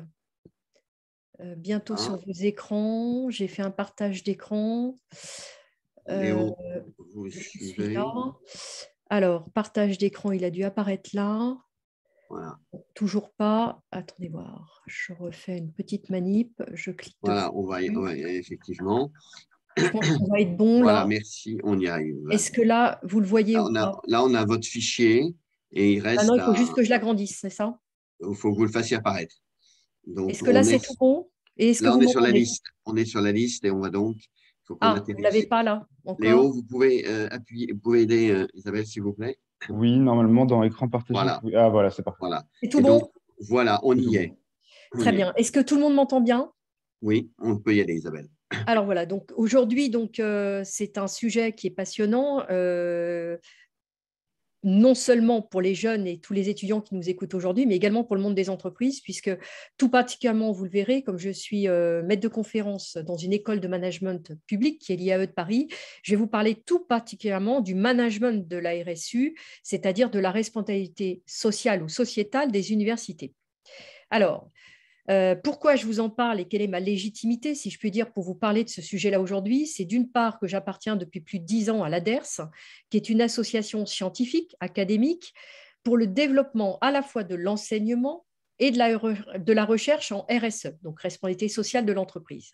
bientôt sur vos écrans. J'ai fait un partage d'écran. Léo, vous je suivez. suis là. Alors, partage d'écran, il a dû apparaître là. Voilà. Toujours pas. Attendez voir. Je refais une petite manip. Je clique. Voilà, on va y aller, effectivement. Je pense qu'on va être bon voilà, là. merci, on y arrive. Est-ce que là, vous le voyez ou pas? Là, on a votre fichier et il reste. Non, il faut juste que je l'agrandisse, c'est ça? Il faut que vous le fassiez apparaître. Est-ce que là, c'est tout bon? Et est-ce que là, vous on est sur la m'entendez? liste. On est sur la liste et on va donc. Il faut qu'on Ah, vous ne atterrisse. l'avez pas là encore? Léo, vous pouvez appuyer, vous pouvez aider Isabelle, s'il vous plaît. Oui, normalement, dans écran partagé. Voilà. Ah, voilà, c'est parfait. Voilà. C'est tout bon? Donc, voilà, on y est. Très bien. Est-ce que tout le monde m'entend bien? Oui, on peut y aller, Isabelle. Alors voilà, donc aujourd'hui, c'est un sujet qui est passionnant, non seulement pour les jeunes et tous les étudiants qui nous écoutent aujourd'hui, mais également pour le monde des entreprises, puisque tout particulièrement, vous le verrez, comme je suis maître de conférence dans une école de management public qui est l'IAE de Paris, je vais vous parler tout particulièrement du management de la RSU, c'est-à-dire de la responsabilité sociale ou sociétale des universités. Alors, pourquoi je vous en parle et quelle est ma légitimité, si je puis dire, pour vous parler de ce sujet-là aujourd'hui? C'est d'une part que j'appartiens depuis plus de 10 ans à l'ADERS, qui est une association scientifique, académique, pour le développement à la fois de l'enseignement et de la recherche en RSE, donc responsabilité sociale de l'entreprise.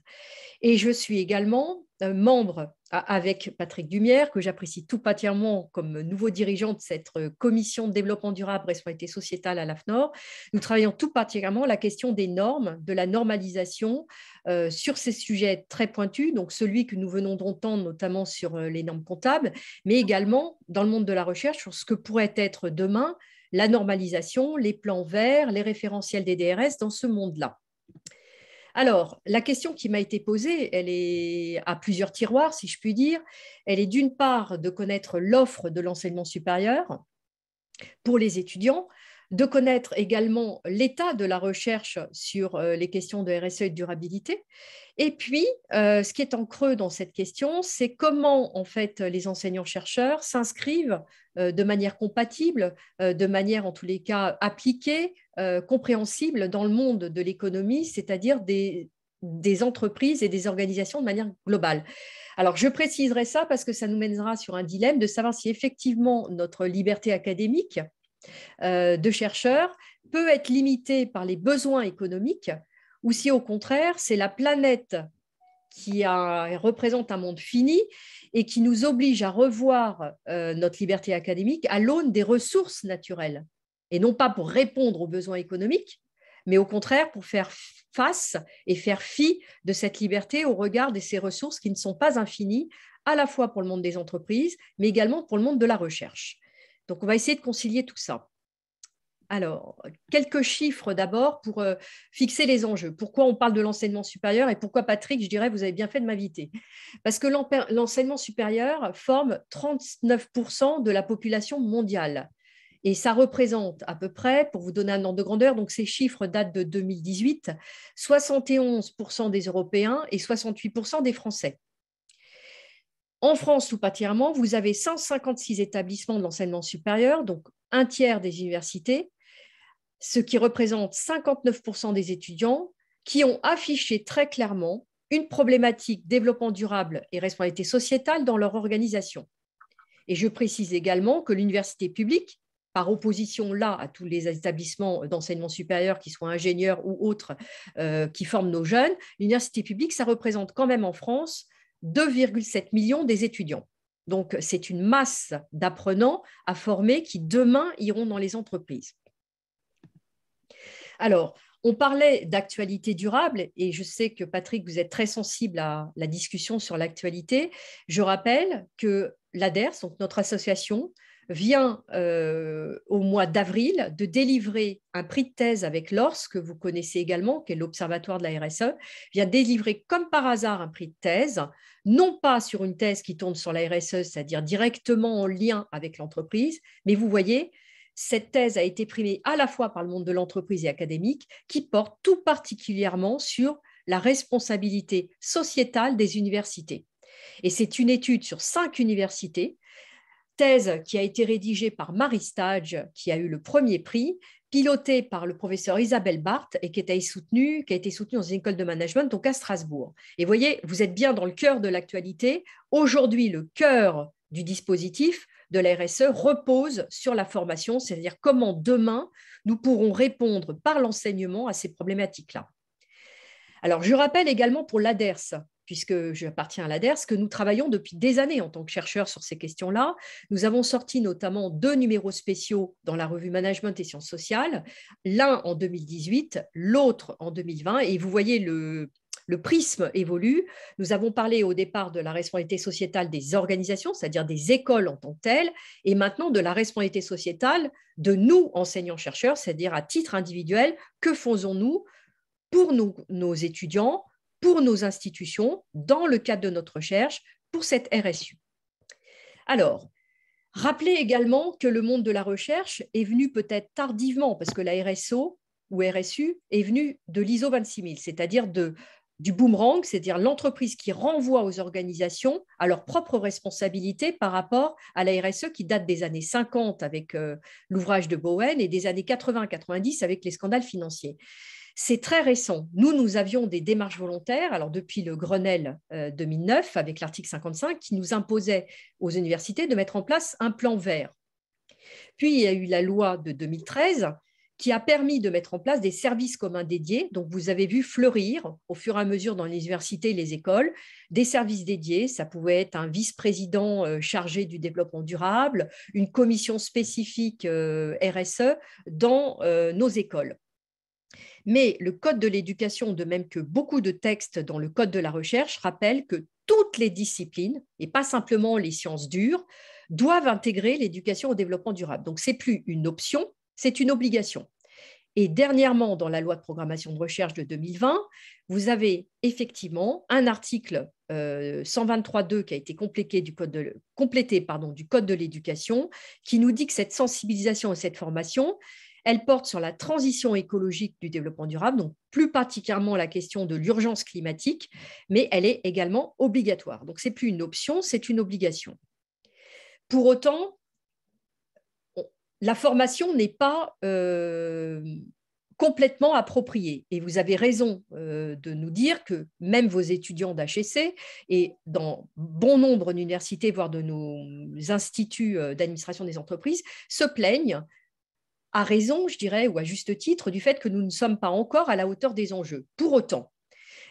Et je suis également membre avec Patrick Dumière, que j'apprécie tout particulièrement comme nouveau dirigeant de cette commission de développement durable, responsabilité sociétale à l'AFNOR. Nous travaillons tout particulièrement la question des normes, de la normalisation sur ces sujets très pointus, donc celui que nous venons d'entendre notamment sur les normes comptables, mais également dans le monde de la recherche sur ce que pourrait être demain la normalisation, les plans verts, les référentiels des DRS dans ce monde-là. Alors, la question qui m'a été posée, elle est à plusieurs tiroirs, si je puis dire. Elle est d'une part de connaître l'offre de l'enseignement supérieur pour les étudiants, de connaître également l'état de la recherche sur les questions de RSE et de durabilité. Et puis, ce qui est en creux dans cette question, c'est comment en fait les enseignants-chercheurs s'inscrivent de manière compatible, de manière en tous les cas appliquée, compréhensible dans le monde de l'économie, c'est-à-dire des entreprises et des organisations de manière globale. Alors, je préciserai ça parce que ça nous mènera sur un dilemme de savoir si effectivement notre liberté académique de chercheurs peut être limitée par les besoins économiques ou si au contraire, c'est la planète qui représente un monde fini et qui nous oblige à revoir notre liberté académique à l'aune des ressources naturelles et non pas pour répondre aux besoins économiques, mais au contraire pour faire face et faire fi de cette liberté au regard de ces ressources qui ne sont pas infinies, à la fois pour le monde des entreprises, mais également pour le monde de la recherche. Donc, on va essayer de concilier tout ça. Alors, quelques chiffres d'abord pour fixer les enjeux. Pourquoi on parle de l'enseignement supérieur et pourquoi, Patrick, je dirais, vous avez bien fait de m'inviter? Parce que l'enseignement supérieur forme 39% de la population mondiale. Et ça représente à peu près, pour vous donner un ordre de grandeur, donc ces chiffres datent de 2018, 71% des Européens et 68% des Français. En France, tout particulièrement, vous avez 156 établissements de l'enseignement supérieur, donc un tiers des universités, ce qui représente 59% des étudiants qui ont affiché très clairement une problématique développement durable et responsabilité sociétale dans leur organisation. Et je précise également que l'université publique, par opposition là à tous les établissements d'enseignement supérieur, qui soient ingénieurs ou autres, qui forment nos jeunes, l'université publique, ça représente quand même en France 2,7 millions des étudiants. Donc, c'est une masse d'apprenants à former qui, demain, iront dans les entreprises. Alors, on parlait d'actualité durable et je sais que, Patrick, vous êtes très sensible à la discussion sur l'actualité. Je rappelle que l'ADERS, donc notre association, vient au mois d'avril de délivrer un prix de thèse avec l'ORS, que vous connaissez également, qui est l'Observatoire de la RSE, vient délivrer comme par hasard un prix de thèse, non pas sur une thèse qui tombe sur la RSE, c'est-à-dire directement en lien avec l'entreprise, mais vous voyez, cette thèse a été primée à la fois par le monde de l'entreprise et académique, qui porte tout particulièrement sur la responsabilité sociétale des universités. Et c'est une étude sur 5 universités, thèse qui a été rédigée par Marie Stage, qui a eu le premier prix, pilotée par le professeur Isabelle Barthes et qui a été soutenue dans une école de management, donc à Strasbourg. Et vous voyez, vous êtes bien dans le cœur de l'actualité. Aujourd'hui, le cœur du dispositif de la RSE repose sur la formation, c'est-à-dire comment demain nous pourrons répondre par l'enseignement à ces problématiques-là. Alors, je rappelle également pour l'ADERS, puisque j'appartiens à l'ADERS, que nous travaillons depuis des années en tant que chercheurs sur ces questions-là. Nous avons sorti notamment 2 numéros spéciaux dans la revue Management et Sciences sociales, l'un en 2018, l'autre en 2020, et vous voyez le prisme évolue. Nous avons parlé au départ de la responsabilité sociétale des organisations, c'est-à-dire des écoles en tant que telles, et maintenant de la responsabilité sociétale de nous, enseignants-chercheurs, c'est-à-dire à titre individuel, que faisons-nous pour nos étudiants, pour nos institutions, dans le cadre de notre recherche, pour cette RSU. Alors, rappelez également que le monde de la recherche est venu peut-être tardivement, parce que la RSO ou RSU est venue de l'ISO 26000, c'est-à-dire du boomerang, c'est-à-dire l'entreprise qui renvoie aux organisations à leur propre responsabilité par rapport à la RSE qui date des années 50 avec l'ouvrage de Bowen et des années 80-90 avec les scandales financiers. C'est très récent. Nous avions des démarches volontaires, alors depuis le Grenelle 2009, avec l'article 55, qui nous imposait aux universités de mettre en place un plan vert. Puis, il y a eu la loi de 2013 qui a permis de mettre en place des services communs dédiés. Donc, vous avez vu fleurir au fur et à mesure dans les universités et les écoles des services dédiés. Ça pouvait être un vice-président chargé du développement durable, une commission spécifique RSE dans nos écoles. Mais le Code de l'éducation, de même que beaucoup de textes dans le Code de la recherche, rappellent que toutes les disciplines, et pas simplement les sciences dures, doivent intégrer l'éducation au développement durable. Donc, ce n'est plus une option, c'est une obligation. Et dernièrement, dans la loi de programmation de recherche de 2020, vous avez effectivement un article 123.2 qui a été complété du Code de l'éducation qui nous dit que cette sensibilisation et cette formation, elle porte sur la transition écologique du développement durable, donc plus particulièrement la question de l'urgence climatique, mais elle est également obligatoire. Donc, ce n'est plus une option, c'est une obligation. Pour autant, la formation n'est pas complètement appropriée. Et vous avez raison de nous dire que même vos étudiants d'HEC et dans bon nombre d'universités, voire de nos instituts d'administration des entreprises, se plaignent à raison, je dirais, ou à juste titre, du fait que nous ne sommes pas encore à la hauteur des enjeux. Pour autant,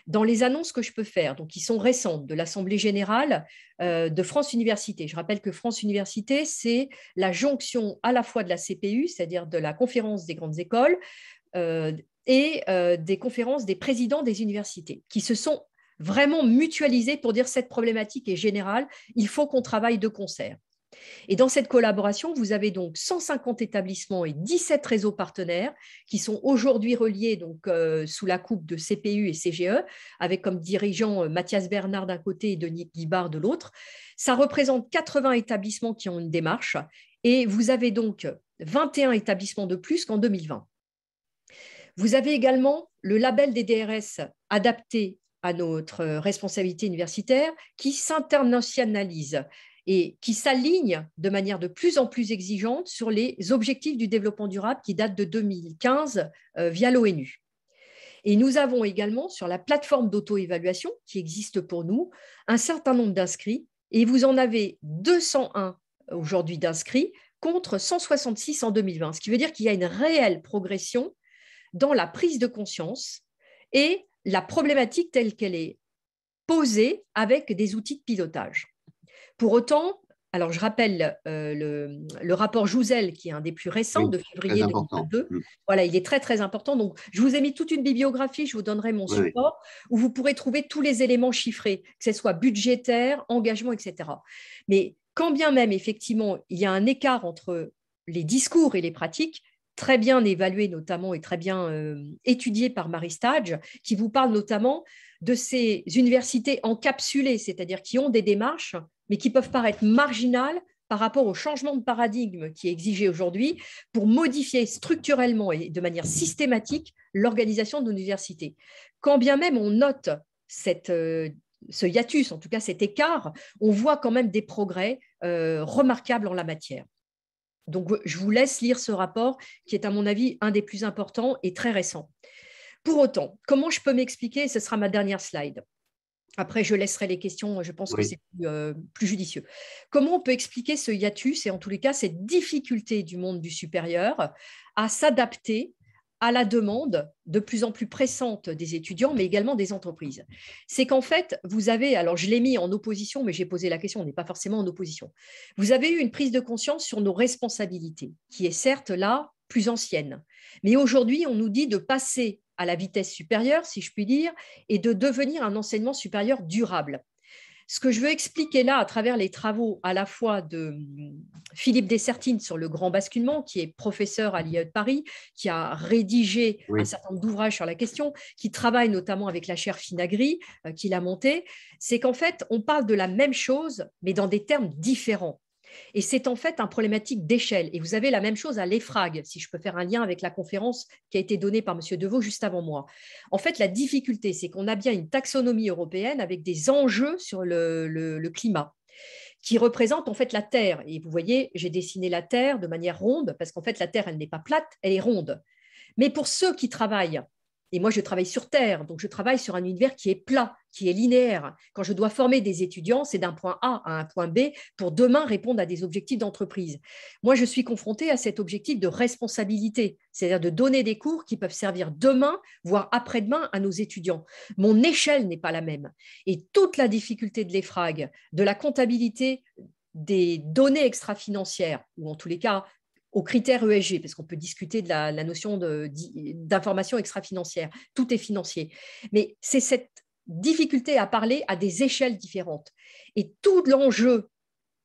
dans les annonces que je peux faire, donc qui sont récentes, de l'Assemblée générale de France Université. Je rappelle que France Université, c'est la jonction à la fois de la CPU, c'est-à-dire de la conférence des grandes écoles, et des conférences des présidents des universités, qui se sont vraiment mutualisés pour dire cette problématique est générale, il faut qu'on travaille de concert. Et dans cette collaboration, vous avez donc 150 établissements et 17 réseaux partenaires qui sont aujourd'hui reliés donc, sous la coupe de CPU et CGE, avec comme dirigeants Mathias Bernard d'un côté et Denis Guibard de l'autre. Ça représente 80 établissements qui ont une démarche et vous avez donc 21 établissements de plus qu'en 2020. Vous avez également le label des DRS adapté à notre responsabilité universitaire qui s'internationalise et qui s'aligne de manière de plus en plus exigeante sur les objectifs du développement durable qui datent de 2015 via l'ONU. Et nous avons également sur la plateforme d'auto-évaluation qui existe pour nous un certain nombre d'inscrits et vous en avez 201 aujourd'hui d'inscrits contre 166 en 2020, ce qui veut dire qu'il y a une réelle progression dans la prise de conscience et la problématique telle qu'elle est posée avec des outils de pilotage. Pour autant, alors je rappelle le rapport Jouzel, qui est un des plus récents, de février 2022. Voilà, il est très, très important. Donc, je vous ai mis toute une bibliographie, je vous donnerai mon support, où vous pourrez trouver tous les éléments chiffrés, que ce soit budgétaire, engagement, etc. Mais quand bien même, effectivement, il y a un écart entre les discours et les pratiques, très bien évalué notamment et très bien étudié par Marie Stadge, qui vous parle notamment de ces universités encapsulées, c'est-à-dire qui ont des démarches, mais qui peuvent paraître marginales par rapport au changement de paradigme qui est exigé aujourd'hui pour modifier structurellement et de manière systématique l'organisation de l'université. Quand bien même on note ce hiatus, en tout cas cet écart, on voit quand même des progrès remarquables en la matière. Donc, je vous laisse lire ce rapport qui est, à mon avis, un des plus importants et très récents. Pour autant, comment je peux m'expliquer? Ce sera ma dernière slide. Après, je laisserai les questions, je pense que c'est plus judicieux. Comment on peut expliquer ce hiatus et en tous les cas cette difficulté du monde du supérieur à s'adapter à la demande de plus en plus pressante des étudiants, mais également des entreprises? C'est qu'en fait, vous avez, alors je l'ai mis en opposition, mais j'ai posé la question, on n'est pas forcément en opposition. Vous avez eu une prise de conscience sur nos responsabilités, qui est certes là plus ancienne. Mais aujourd'hui, on nous dit de passer à la vitesse supérieure, si je puis dire, et de devenir un enseignement supérieur durable. Ce que je veux expliquer là, à travers les travaux à la fois de Philippe Dessertine sur le grand basculement, qui est professeur à l'IAE de Paris, qui a rédigé un certain nombre d'ouvrages sur la question, qui travaille notamment avec la chaire Finagri, qu'il a montée, c'est qu'en fait, on parle de la même chose, mais dans des termes différents. Et c'est en fait un problématique d'échelle. Et vous avez la même chose à l'EFRAG, si je peux faire un lien avec la conférence qui a été donnée par M. Deveau juste avant moi. En fait, la difficulté, c'est qu'on a bien une taxonomie européenne avec des enjeux sur le climat qui représente en fait la Terre. Et vous voyez, j'ai dessiné la Terre de manière ronde, parce qu'en fait, la Terre, elle n'est pas plate, elle est ronde. Mais pour ceux qui travaillent, et moi, je travaille sur Terre, donc je travaille sur un univers qui est plat, qui est linéaire. Quand je dois former des étudiants, c'est d'un point A à un point B pour demain répondre à des objectifs d'entreprise. Moi, je suis confrontée à cet objectif de responsabilité, c'est-à-dire de donner des cours qui peuvent servir demain, voire après-demain, à nos étudiants. Mon échelle n'est pas la même. Et toute la difficulté de l'EFRAG, de la comptabilité des données extra-financières, ou en tous les cas, aux critères ESG, parce qu'on peut discuter de la notion d'information extra-financière. Tout est financier. Mais c'est cette difficulté à parler à des échelles différentes. Et tout l'enjeu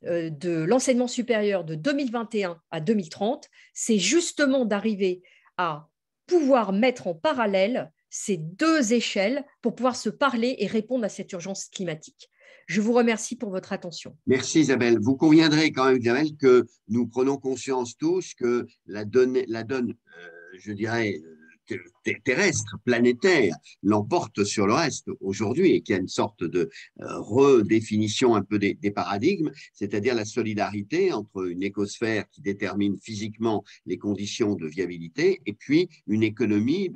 de l'enseignement supérieur de 2021 à 2030, c'est justement d'arriver à pouvoir mettre en parallèle ces deux échelles pour pouvoir se parler et répondre à cette urgence climatique. Je vous remercie pour votre attention. Merci Isabelle. Vous conviendrez quand même, Isabelle, que nous prenons conscience tous que la donne je dirais, terrestre, planétaire, l'emporte sur le reste aujourd'hui et qu'il y a une sorte de redéfinition un peu des paradigmes, c'est-à-dire la solidarité entre une écosphère qui détermine physiquement les conditions de viabilité et puis une économie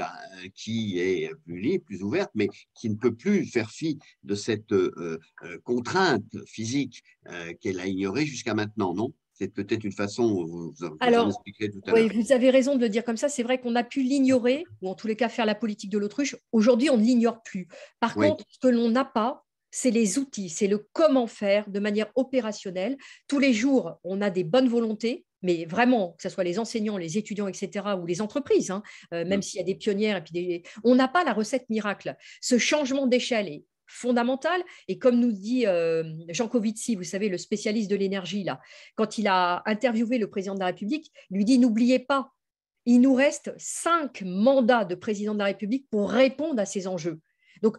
qui est plus libre, plus ouverte, mais qui ne peut plus faire fi de cette contrainte physique qu'elle a ignorée jusqu'à maintenant, non ? C'est peut-être une façon, vous en Alors, expliquerez tout à oui, l'heure. vous avez raison de le dire comme ça. C'est vrai qu'on a pu l'ignorer, ou en tous les cas faire la politique de l'autruche. Aujourd'hui, on ne l'ignore plus. Par Oui, contre, ce que l'on n'a pas, c'est les outils, c'est le comment faire de manière opérationnelle. Tous les jours, on a des bonnes volontés, mais vraiment, que ce soit les enseignants, les étudiants, etc., ou les entreprises, hein, même s'il y a des pionnières, et puis on n'a pas la recette miracle. Ce changement d'échelle est fondamental. Et comme nous dit Jean Covici, vous savez, le spécialiste de l'énergie, là, quand il a interviewé le président de la République, il lui dit, n'oubliez pas, il nous reste 5 mandats de président de la République pour répondre à ces enjeux. Donc,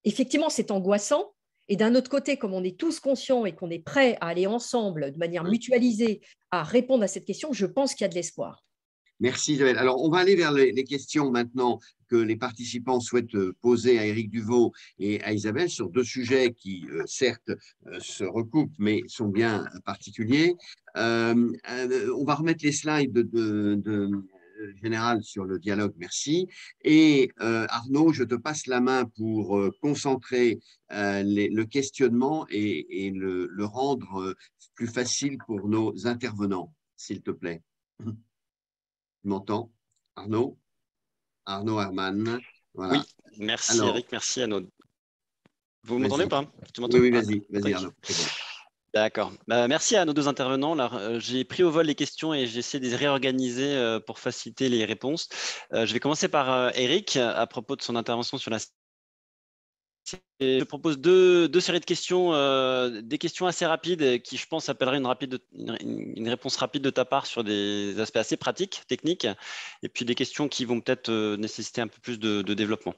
effectivement, c'est angoissant. Et d'un autre côté, comme on est tous conscients et qu'on est prêts à aller ensemble de manière mutualisée à répondre à cette question, je pense qu'il y a de l'espoir. merci Isabelle. Alors, on va aller vers les questions maintenant que les participants souhaitent poser à Éric Duvot et à Isabelle sur deux sujets qui, certes, se recoupent, mais sont bien particuliers. On va remettre les slides général sur le dialogue, merci. Et Arnaud, je te passe la main pour concentrer le questionnement et le rendre plus facile pour nos intervenants, s'il te plaît. Tu m'entends, Arnaud? Arnaud Herman. Voilà. Oui, merci Alors, Eric, merci Arnaud. Vous m'entendez ou pas? Tu oui, oui, Ah, vas-y Arnaud. Bon. D'accord. Merci à nos deux intervenants. J'ai pris au vol les questions et j'essaie de les réorganiser pour faciliter les réponses. Je vais commencer par Eric à propos de son intervention sur la. Je propose deux séries de questions, des questions assez rapides qui, je pense, appelleraient une réponse rapide de ta part sur des aspects assez pratiques, techniques, et puis des questions qui vont peut-être nécessiter un peu plus de développement.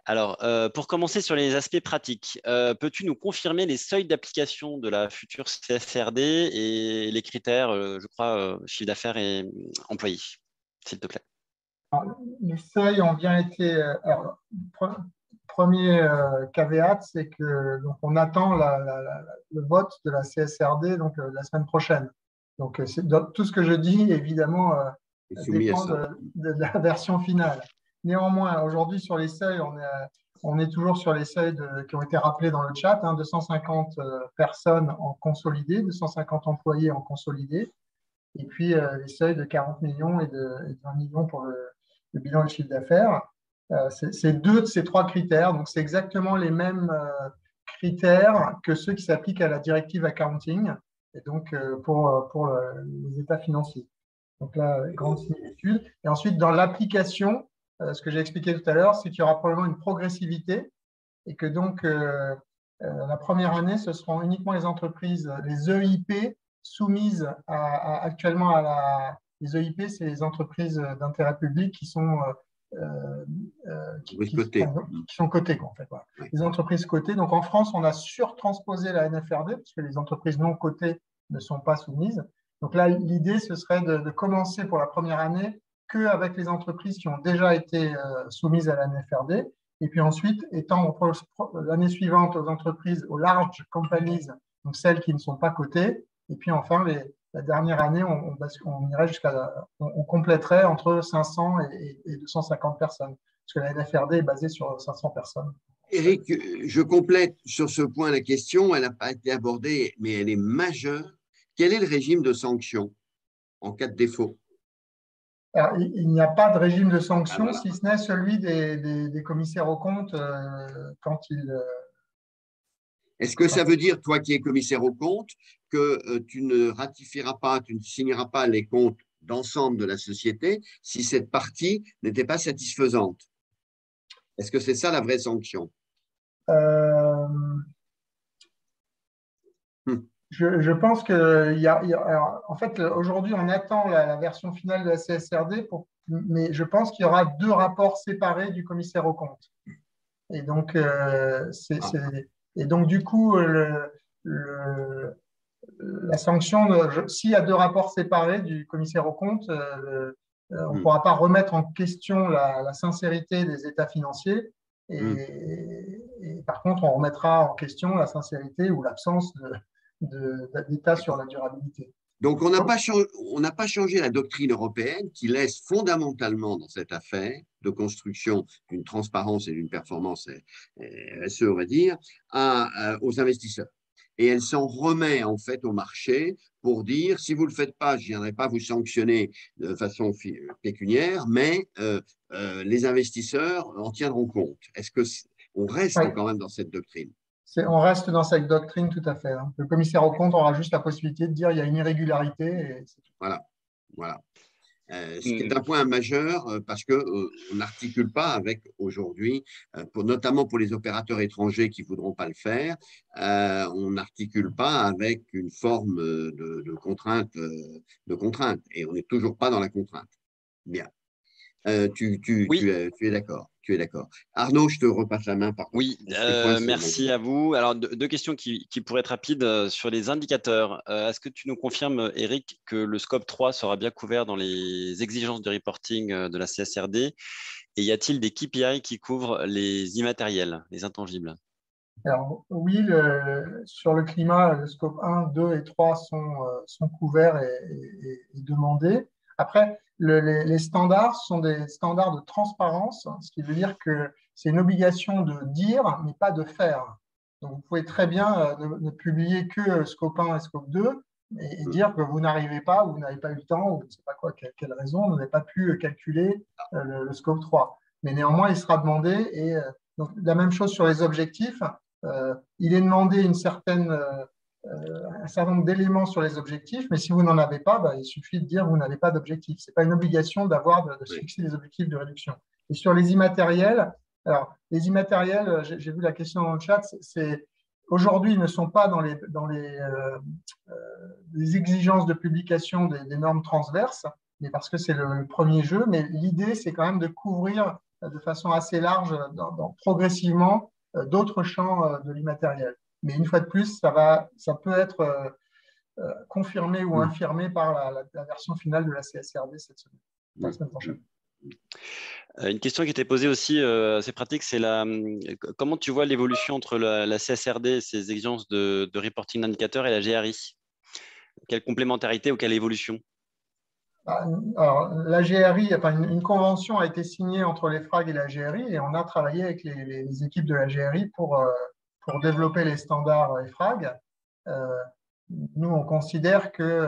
Alors, pour commencer sur les aspects pratiques, peux-tu nous confirmer les seuils d'application de la future CSRD et les critères, je crois, chiffre d'affaires et employés, s'il te plaît? Alors, les seuils ont bien été. Alors, premier caveat, c'est que donc, on attend le vote de la CSRD donc, la semaine prochaine. Donc, tout ce que je dis, évidemment, dépend de la version finale. Néanmoins, aujourd'hui, sur les seuils, on est toujours sur les seuils qui ont été rappelés dans le chat, 250 personnes en consolidé, 250 employés en consolidé, et puis les seuils de 40 millions et de 20 millions pour le bilan de chiffre d'affaires. C'est deux de ces trois critères, donc c'est exactement les mêmes critères que ceux qui s'appliquent à la directive accounting, et donc pour les états financiers. Donc là, grande similitude. Et ensuite, dans l'application, ce que j'ai expliqué tout à l'heure, c'est qu'il y aura probablement une progressivité et que donc la première année, ce seront uniquement les entreprises, les EIP soumises actuellement à les EIP, c'est les entreprises d'intérêt public qui sont qui sont cotées, en fait. Voilà. Oui. Les entreprises cotées. Donc en France, on a surtransposé la NFRD parce que les entreprises non cotées ne sont pas soumises. Donc là, l'idée, ce serait de commencer pour la première année qu'avec les entreprises qui ont déjà été soumises à la NFRD. Et puis ensuite, étendre l'année suivante aux entreprises, aux large companies, donc celles qui ne sont pas cotées. Et puis enfin, la dernière année, on irait on compléterait entre 500 et 250 personnes. Parce que la NFRD est basée sur 500 personnes. Éric, je complète sur ce point la question. Elle n'a pas été abordée, mais elle est majeure. Quel est le régime de sanction en cas de défaut? Alors, il n'y a pas de régime de sanction, si ce n'est celui des commissaires aux comptes quand ils… Est-ce que ça veut dire, toi qui es commissaire aux comptes, que tu ne ratifieras pas, tu ne signeras pas les comptes d'ensemble de la société si cette partie n'était pas satisfaisante? Est-ce que c'est ça la vraie sanction? Je pense que en fait, aujourd'hui, on attend la version finale de la CSRD, mais je pense qu'il y aura deux rapports séparés du commissaire aux comptes. Et donc, du coup, la sanction, s'il y a deux rapports séparés du commissaire aux comptes, on ne pourra pas remettre en question la sincérité des états financiers. Et par contre, on remettra en question la sincérité ou l'absence d'état sur la durabilité. Donc, on n'a pas changé la doctrine européenne qui laisse fondamentalement dans cette affaire de construction d'une transparence et d'une performance RSE, on va dire, aux investisseurs. et elle s'en remet en fait au marché pour dire si vous ne le faites pas, je ne viendrai pas vous sanctionner de façon pécuniaire, mais les investisseurs en tiendront compte. Est-ce qu'on reste Oui. quand même dans cette doctrine? On reste dans cette doctrine tout à fait. Hein. Le commissaire aux comptes aura juste la possibilité de dire il y a une irrégularité. Et voilà, voilà. Ce qui est un point majeur parce qu'on n'articule pas avec aujourd'hui, notamment pour les opérateurs étrangers qui ne voudront pas le faire, on n'articule pas avec une forme de contrainte, et on n'est toujours pas dans la contrainte. Bien. Oui. Tu es d'accord. Tu es d'accord. Arnaud, je te repasse la main par contre. Oui, merci à vous. Alors, deux questions qui pourraient être rapides sur les indicateurs. Est-ce que tu nous confirmes, Eric, que le scope 3 sera bien couvert dans les exigences de reporting de la CSRD? Et y a-t-il des KPI qui couvrent les immatériels, les intangibles? Alors, oui, sur le climat, le scope 1, 2 et 3 sont couverts et demandés. Après, les standards sont des standards de transparence, ce qui veut dire que c'est une obligation de dire, mais pas de faire. Donc, vous pouvez très bien ne publier que scope 1 et scope 2 et dire que vous n'arrivez pas, ou vous n'avez pas eu le temps, ou je ne sais pas quoi, quelle raison, vous n'avez pas pu calculer le scope 3. Mais néanmoins, il sera demandé. Et donc, la même chose sur les objectifs. Il est demandé un certain nombre d'éléments sur les objectifs, mais si vous n'en avez pas, il suffit de dire que vous n'avez pas d'objectif. Ce n'est pas une obligation de se fixer des objectifs de réduction. Et sur les immatériels, alors les immatériels, j'ai vu la question dans le chat, aujourd'hui, ils ne sont pas dans les exigences de publication des normes transverses, mais parce que c'est le premier jeu. Mais l'idée, c'est quand même de couvrir de façon assez large, progressivement, d'autres champs de l'immatériel. Mais une fois de plus, ça peut être confirmé ou infirmé par la version finale de la CSRD cette semaine, la semaine prochaine. Une question qui était posée aussi, assez pratique, c'est comment tu vois l'évolution entre la CSRD et ses exigences de reporting d'indicateurs et la GRI? Quelle complémentarité ou quelle évolution? Alors, la GRI, enfin, une convention a été signée entre les FRAG et la GRI et on a travaillé avec les équipes de la GRI pour développer les standards EFRAG. Nous, on considère que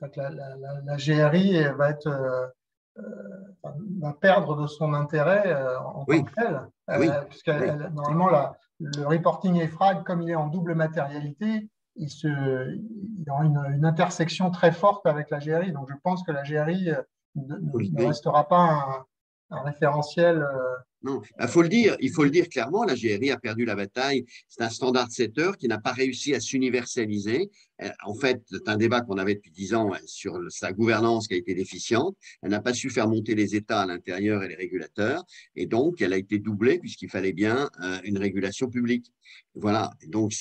la GRI va perdre de son intérêt en tant que telle, puisque normalement, le reporting EFRAG, comme il est en double matérialité, il y aura une intersection très forte avec la GRI. Donc, je pense que la GRI ne restera pas un référentiel. Non, il faut le dire clairement, la GRI a perdu la bataille. C'est un standard setter qui n'a pas réussi à s'universaliser. En fait, c'est un débat qu'on avait depuis 10 ans sur sa gouvernance qui a été déficiente. Elle n'a pas su faire monter les États à l'intérieur et les régulateurs. Et donc, elle a été doublée puisqu'il fallait bien une régulation publique. Voilà. Donc,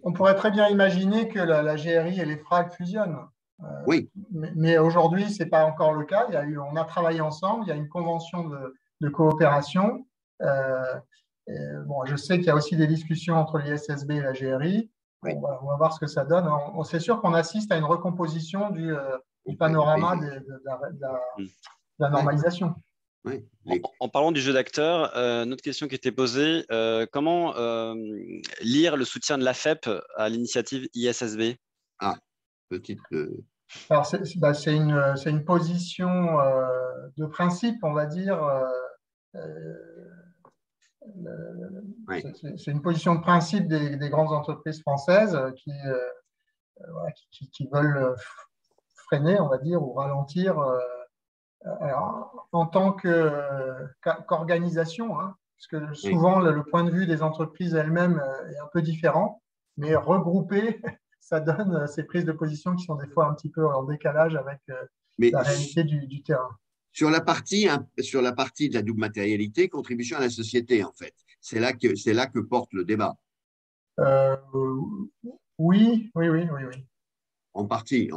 on pourrait très bien imaginer que la GRI et les FRAG fusionnent. Oui. Mais aujourd'hui, ce n'est pas encore le cas. On a travaillé ensemble, il y a une convention de coopération. Je sais qu'il y a aussi des discussions entre l'ISSB et la GRI. Oui. On va voir ce que ça donne. C'est sûr qu'on assiste à une recomposition du panorama de la normalisation. Oui. En parlant du jeu d'acteurs, une autre question qui était posée, comment lire le soutien de l'AFEP à l'initiative ISSB? Petite… Alors, c'est une position de principe, on va dire. C'est une position de principe des grandes entreprises françaises qui veulent freiner, on va dire, ou ralentir en tant qu'organisation, parce que souvent le point de vue des entreprises elles-mêmes est un peu différent, mais regroupé, ça donne ces prises de position qui sont des fois un petit peu en décalage avec la réalité du terrain. Sur la partie de la double matérialité, contribution à la société, en fait. C'est là que porte le débat. Oui. En partie.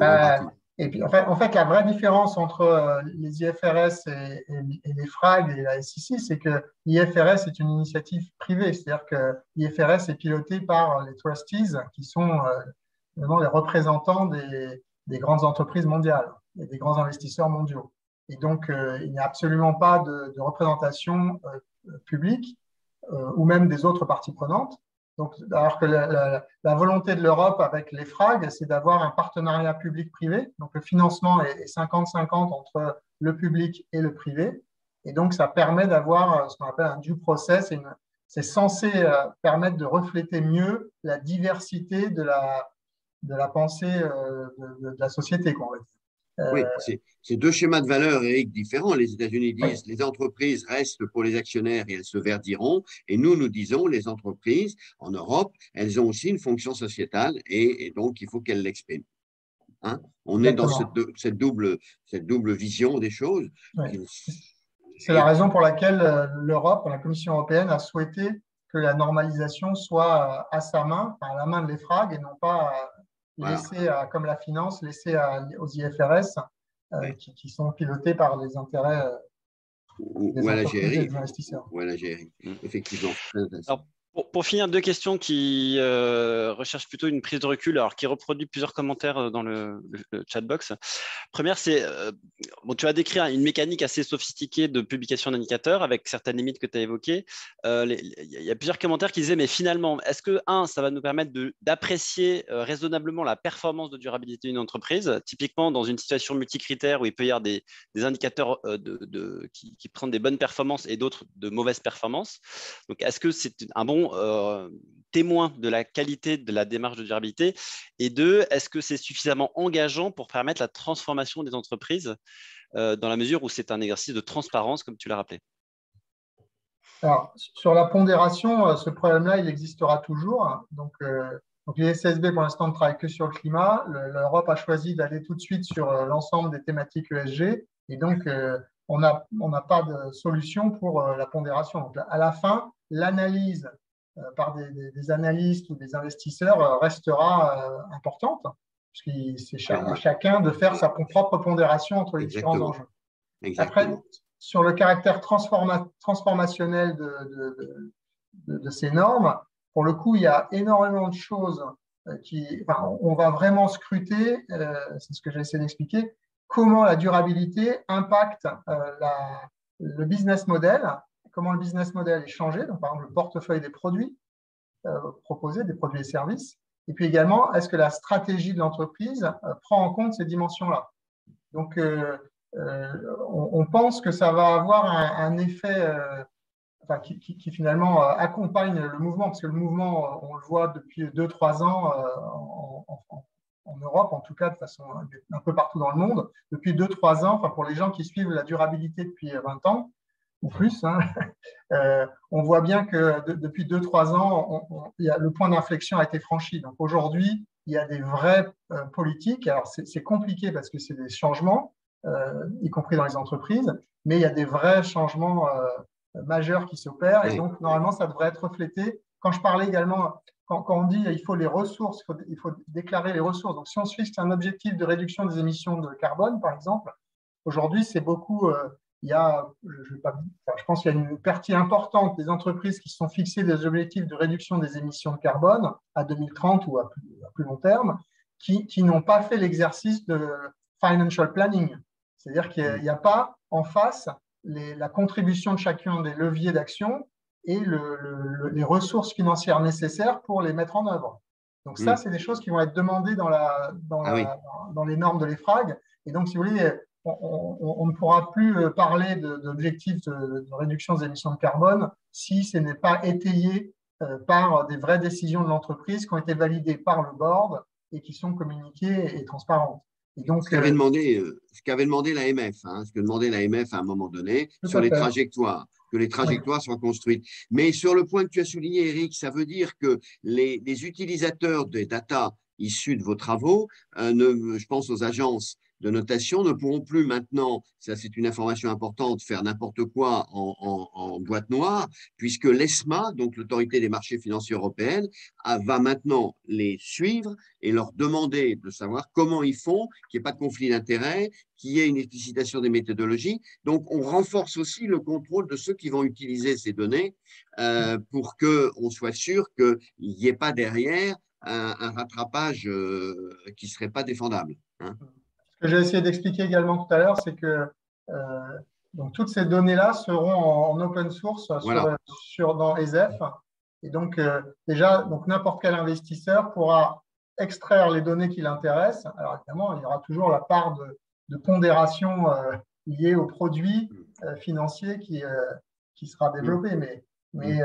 Et puis, en fait, la vraie différence entre les IFRS et les FRAG et la SEC, c'est que l'IFRS est une initiative privée. C'est-à-dire que l'IFRS est piloté par les trustees, qui sont les représentants des grandes entreprises mondiales et des grands investisseurs mondiaux. Et donc, il n'y a absolument pas de représentation publique ou même des autres parties prenantes. Donc, alors que la volonté de l'Europe avec les FRAG, c'est d'avoir un partenariat public-privé. Donc, le financement est 50-50 entre le public et le privé. Et donc, ça permet d'avoir ce qu'on appelle un due process. C'est censé permettre de refléter mieux la diversité de la pensée de la société, quoi, on va dire. Oui, c'est deux schémas de valeur, Eric, différents. Les États-Unis disent les entreprises restent pour les actionnaires et elles se verdiront. Et nous disons les entreprises en Europe, elles ont aussi une fonction sociétale et donc il faut qu'elles l'expriment. Hein? On est dans cette double vision des choses. Oui. C'est la raison pour laquelle l'Europe, la Commission européenne, a souhaité que la normalisation soit à sa main, à la main de l'EFRAG et non pas laissée comme la finance, laissée aux IFRS qui sont pilotés par les intérêts des entreprises et des investisseurs. Voilà, GRI. Effectivement. Alors, pour finir, deux questions qui recherchent plutôt une prise de recul, alors qui reproduit plusieurs commentaires dans le chatbox. Première, c'est, tu as décrit une mécanique assez sophistiquée de publication d'indicateurs avec certaines limites que tu as évoquées. Il y a plusieurs commentaires qui disaient, mais finalement, est-ce que, ça va nous permettre d'apprécier raisonnablement la performance de durabilité d'une entreprise, typiquement dans une situation multicritère où il peut y avoir des indicateurs qui prennent des bonnes performances et d'autres de mauvaises performances. Donc, est-ce que c'est un bon témoin de la qualité de la démarche de durabilité? Et deux, est-ce que c'est suffisamment engageant pour permettre la transformation des entreprises dans la mesure où c'est un exercice de transparence, comme tu l'as rappelé? Alors, sur la pondération, ce problème-là, il existera toujours. Donc les SSB, pour l'instant, ne travaillent que sur le climat. L'Europe a choisi d'aller tout de suite sur l'ensemble des thématiques ESG. Et donc, on n'a pas de solution pour la pondération. Donc, à la fin, l'analyse par des analystes ou des investisseurs restera importante, puisque c'est à chacun de faire sa propre pondération entre les différents enjeux. Après, sur le caractère transformationnel de ces normes, pour le coup, il y a énormément de choses on va vraiment scruter, c'est ce que j'ai essayé d'expliquer, comment la durabilité impacte le business model, comment le business model est changé, donc par exemple le portefeuille des produits proposés, des produits et services, et puis également, est-ce que la stratégie de l'entreprise prend en compte ces dimensions-là? Donc, on pense que ça va avoir un effet qui finalement accompagne le mouvement, parce que le mouvement, on le voit depuis 2-3 ans en Europe, en tout cas de façon un peu partout dans le monde, depuis 2-3 ans, pour les gens qui suivent la durabilité depuis 20 ans ou plus, on voit bien que depuis 2-3 ans, le point d'inflexion a été franchi. Donc aujourd'hui, il y a des vraies politiques. Alors c'est compliqué parce que c'est des changements, y compris dans les entreprises, mais il y a des vrais changements majeurs qui s'opèrent et donc normalement ça devrait être reflété. Quand je parlais également, quand on dit il faut les ressources, il faut déclarer les ressources. Donc si on se fixe un objectif de réduction des émissions de carbone, par exemple, aujourd'hui c'est beaucoup, je pense qu'il y a une partie importante des entreprises qui se sont fixées des objectifs de réduction des émissions de carbone à 2030 ou à plus long terme, qui n'ont pas fait l'exercice de financial planning. C'est-à-dire qu'il n'y a pas en face la contribution de chacun des leviers d'action et les ressources financières nécessaires pour les mettre en œuvre. Donc ça, c'est des choses qui vont être demandées dans les normes de l'EFRAG. Et donc, si vous voulez, on ne pourra plus parler d'objectifs de réduction des émissions de carbone si ce n'est pas étayé par des vraies décisions de l'entreprise qui ont été validées par le board et qui sont communiquées et transparentes. Et donc, ce qu'avait demandé l'AMF, ce que demandait l'AMF à un moment donné sur les trajectoires, que les trajectoires soient construites. Mais sur le point que tu as souligné, Eric, ça veut dire que les utilisateurs des data issus de vos travaux, je pense aux agences de notation, ne pourront plus maintenant, ça c'est une information importante, faire n'importe quoi en boîte noire, puisque l'ESMA, donc l'autorité des marchés financiers européenne, va maintenant les suivre et leur demander de savoir comment ils font, qu'il n'y ait pas de conflit d'intérêts, qu'il y ait une explicitation des méthodologies. Donc, on renforce aussi le contrôle de ceux qui vont utiliser ces données pour qu'on soit sûr qu'il n'y ait pas derrière un rattrapage qui ne serait pas défendable. Ce que j'ai essayé d'expliquer également tout à l'heure, c'est que donc toutes ces données-là seront en open source dans ESEF. Et donc, déjà, n'importe quel investisseur pourra extraire les données qui l'intéressent. Alors, évidemment, il y aura toujours la part de pondération liée aux produits financiers qui sera développée. Mais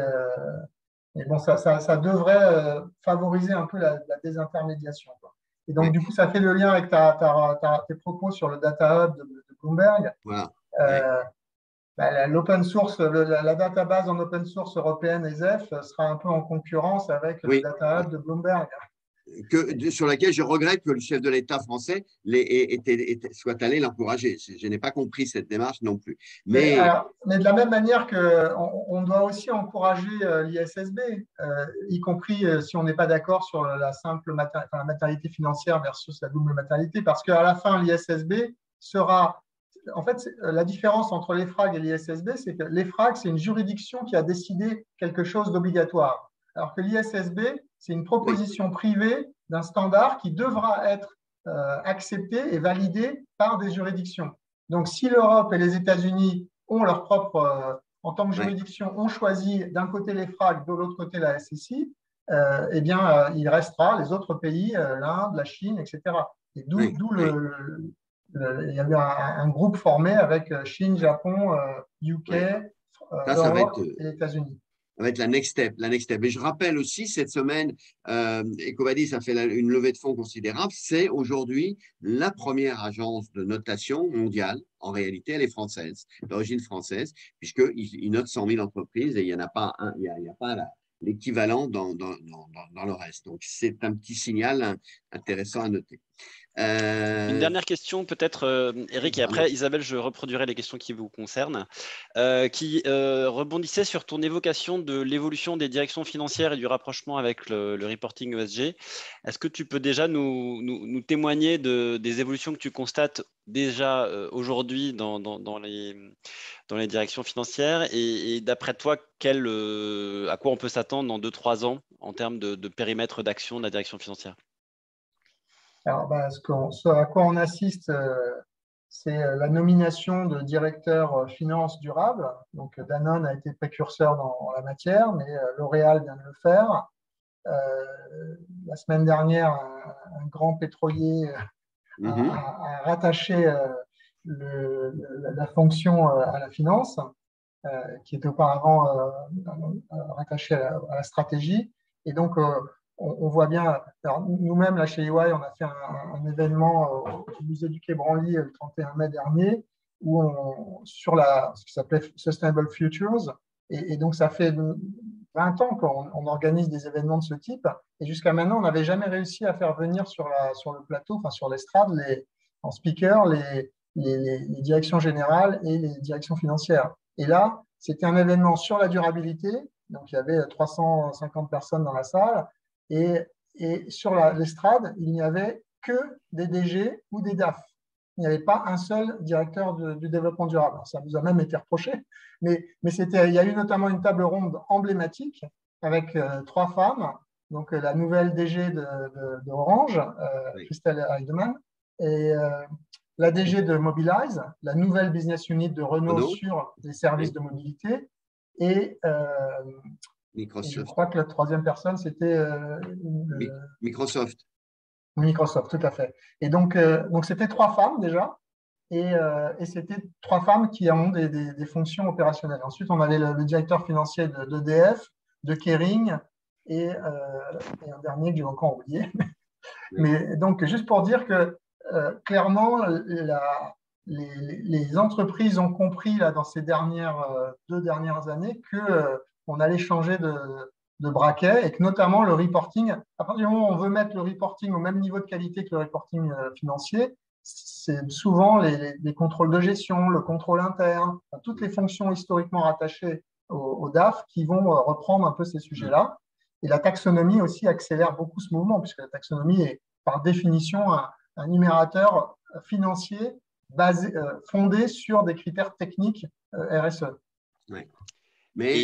bon, ça devrait favoriser un peu la désintermédiation, quoi. Et donc, du coup, ça fait le lien avec tes propos sur le Data Hub de Bloomberg. Voilà. L'open source, la database en open source européenne ESEF sera un peu en concurrence avec le Data Hub de Bloomberg. Sur laquelle je regrette que le chef de l'État français soit allé l'encourager. Je n'ai pas compris cette démarche non plus. Mais de la même manière qu'on doit aussi encourager l'ISSB, y compris si on n'est pas d'accord sur la simple la matérialité financière versus la double matérialité, parce qu'à la fin, l'ISSB sera… En fait, la différence entre l'EFRAG et l'ISSB, c'est que l'EFRAG, c'est une juridiction qui a décidé quelque chose d'obligatoire, alors que l'ISSB, c'est une proposition privée d'un standard qui devra être accepté et validé par des juridictions. Donc, si l'Europe et les États-Unis ont leur propre, en tant que juridiction, ont choisi d'un côté l'EFRAG, de l'autre côté la SEC, eh bien, il restera les autres pays, l'Inde, la Chine, etc. Et d'où il y avait un groupe formé avec Chine, Japon, UK, Europe et les États-Unis. Ça va être la next step. Et je rappelle aussi, cette semaine, EcoVadis a fait une levée de fonds considérable. C'est aujourd'hui la première agence de notation mondiale. En réalité, elle est française, d'origine française, puisqu'il note 100 000 entreprises et il n'y a pas l'équivalent dans le reste. Donc, c'est un petit signal intéressant à noter. Une dernière question peut-être, Eric, et après Isabelle, je reproduirai les questions qui vous concernent, qui rebondissait sur ton évocation de l'évolution des directions financières et du rapprochement avec le reporting ESG. Est-ce que tu peux déjà nous témoigner des évolutions que tu constates déjà aujourd'hui dans les directions financières et d'après toi, à quoi on peut s'attendre dans 2-3 ans en termes de périmètre d'action de la direction financière? Alors, ce à quoi on assiste, c'est la nomination de directeur finance durable. Donc, Danone a été précurseur dans la matière, mais L'Oréal vient de le faire. La semaine dernière, un grand pétrolier a rattaché la fonction à la finance, qui était auparavant rattachée à la stratégie. Et donc, on voit bien, nous-mêmes, là, chez EY, on a fait un événement au musée du Quai Branly le 31 mai dernier, sur ce qui s'appelait Sustainable Futures. Et donc, ça fait 20 ans qu'on organise des événements de ce type. Et jusqu'à maintenant, on n'avait jamais réussi à faire venir sur le plateau, enfin sur l'estrade, en speaker, les directions générales et les directions financières. Et là, c'était un événement sur la durabilité. Donc, il y avait 350 personnes dans la salle. Et sur l'estrade, il n'y avait que des DG ou des DAF. Il n'y avait pas un seul directeur du développement durable. Alors, ça nous a même été reproché, mais il y a eu notamment une table ronde emblématique avec 3 femmes, donc la nouvelle DG d'Orange, Christelle Heidemann, et la DG de Mobilize, la nouvelle business unit de Renault sur les services de mobilité, et Microsoft. Et je crois que la troisième personne, c'était Microsoft. Microsoft, tout à fait. Et donc c'était 3 femmes déjà, et c'était 3 femmes qui ont des fonctions opérationnelles. Ensuite, on avait le directeur financier d'EDF, de Kering, et un dernier que j'ai encore oublié. Mais donc, juste pour dire que clairement, les entreprises ont compris là, dans ces 2 dernières années que on allait changer de braquet et que notamment le reporting, à partir du moment où on veut mettre le reporting au même niveau de qualité que le reporting financier, c'est souvent les contrôles de gestion, le contrôle interne, toutes les fonctions historiquement rattachées au DAF qui vont reprendre un peu ces sujets-là. Et la taxonomie aussi accélère beaucoup ce mouvement, puisque la taxonomie est par définition un numérateur financier fondé sur des critères techniques RSE. Oui. Mais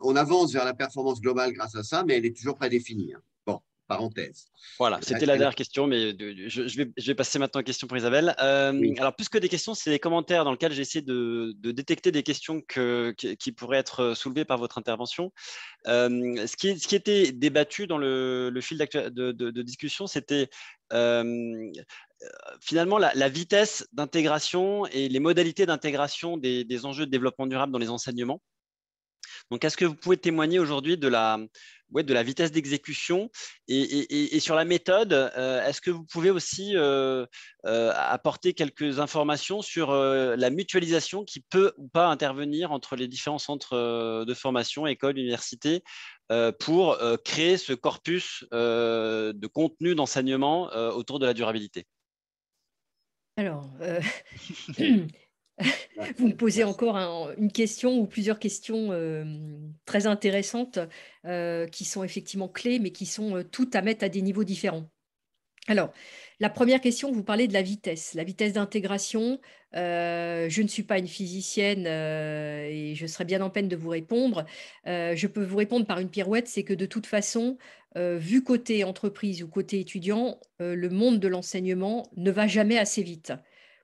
on avance vers la performance globale grâce à ça, mais elle n'est toujours pas définie. Bon, parenthèse. Voilà, c'était la dernière question, mais je vais passer maintenant aux questions pour Isabelle. Alors, plus que des questions, c'est des commentaires dans lesquels j'essaie de détecter des questions qui pourraient être soulevées par votre intervention. Ce qui était débattu dans le fil de discussion, c'était finalement la vitesse d'intégration et les modalités d'intégration des enjeux de développement durable dans les enseignements. Donc, est-ce que vous pouvez témoigner aujourd'hui de la vitesse d'exécution et sur la méthode, est-ce que vous pouvez aussi apporter quelques informations sur la mutualisation qui peut ou pas intervenir entre les différents centres de formation, écoles, universités, pour créer ce corpus de contenu d'enseignement autour de la durabilité? Alors, vous me posez encore une question ou plusieurs questions très intéressantes qui sont effectivement clés, mais qui sont toutes à mettre à des niveaux différents. Alors, la première question, vous parlez de la vitesse d'intégration. Je ne suis pas une physicienne et je serais bien en peine de vous répondre. Je peux vous répondre par une pirouette, c'est que de toute façon, vu côté entreprise ou côté étudiant, le monde de l'enseignement ne va jamais assez vite.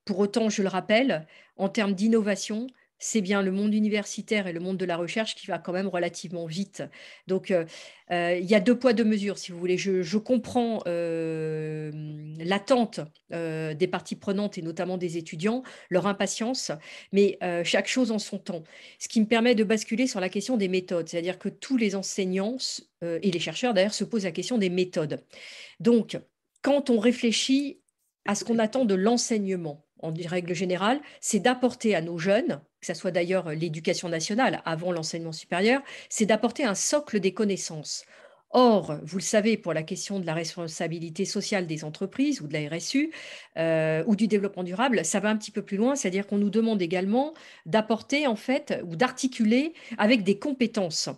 Pour autant, je le rappelle, en termes d'innovation, c'est bien le monde universitaire et le monde de la recherche qui va quand même relativement vite. Donc, il y a 2 poids, 2 mesures, si vous voulez. Je comprends l'attente des parties prenantes et notamment des étudiants, leur impatience, mais chaque chose en son temps. Ce qui me permet de basculer sur la question des méthodes, c'est-à-dire que tous les enseignants et les chercheurs d'ailleurs se posent la question des méthodes. Donc, quand on réfléchit à ce qu'on attend de l'enseignement, en règle générale, c'est d'apporter à nos jeunes, que ce soit d'ailleurs l'éducation nationale avant l'enseignement supérieur, c'est d'apporter un socle des connaissances. Or, vous le savez, pour la question de la responsabilité sociale des entreprises ou de la RSU ou du développement durable, ça va un petit peu plus loin, c'est-à-dire qu'on nous demande également d'apporter en fait ou d'articuler avec des compétences.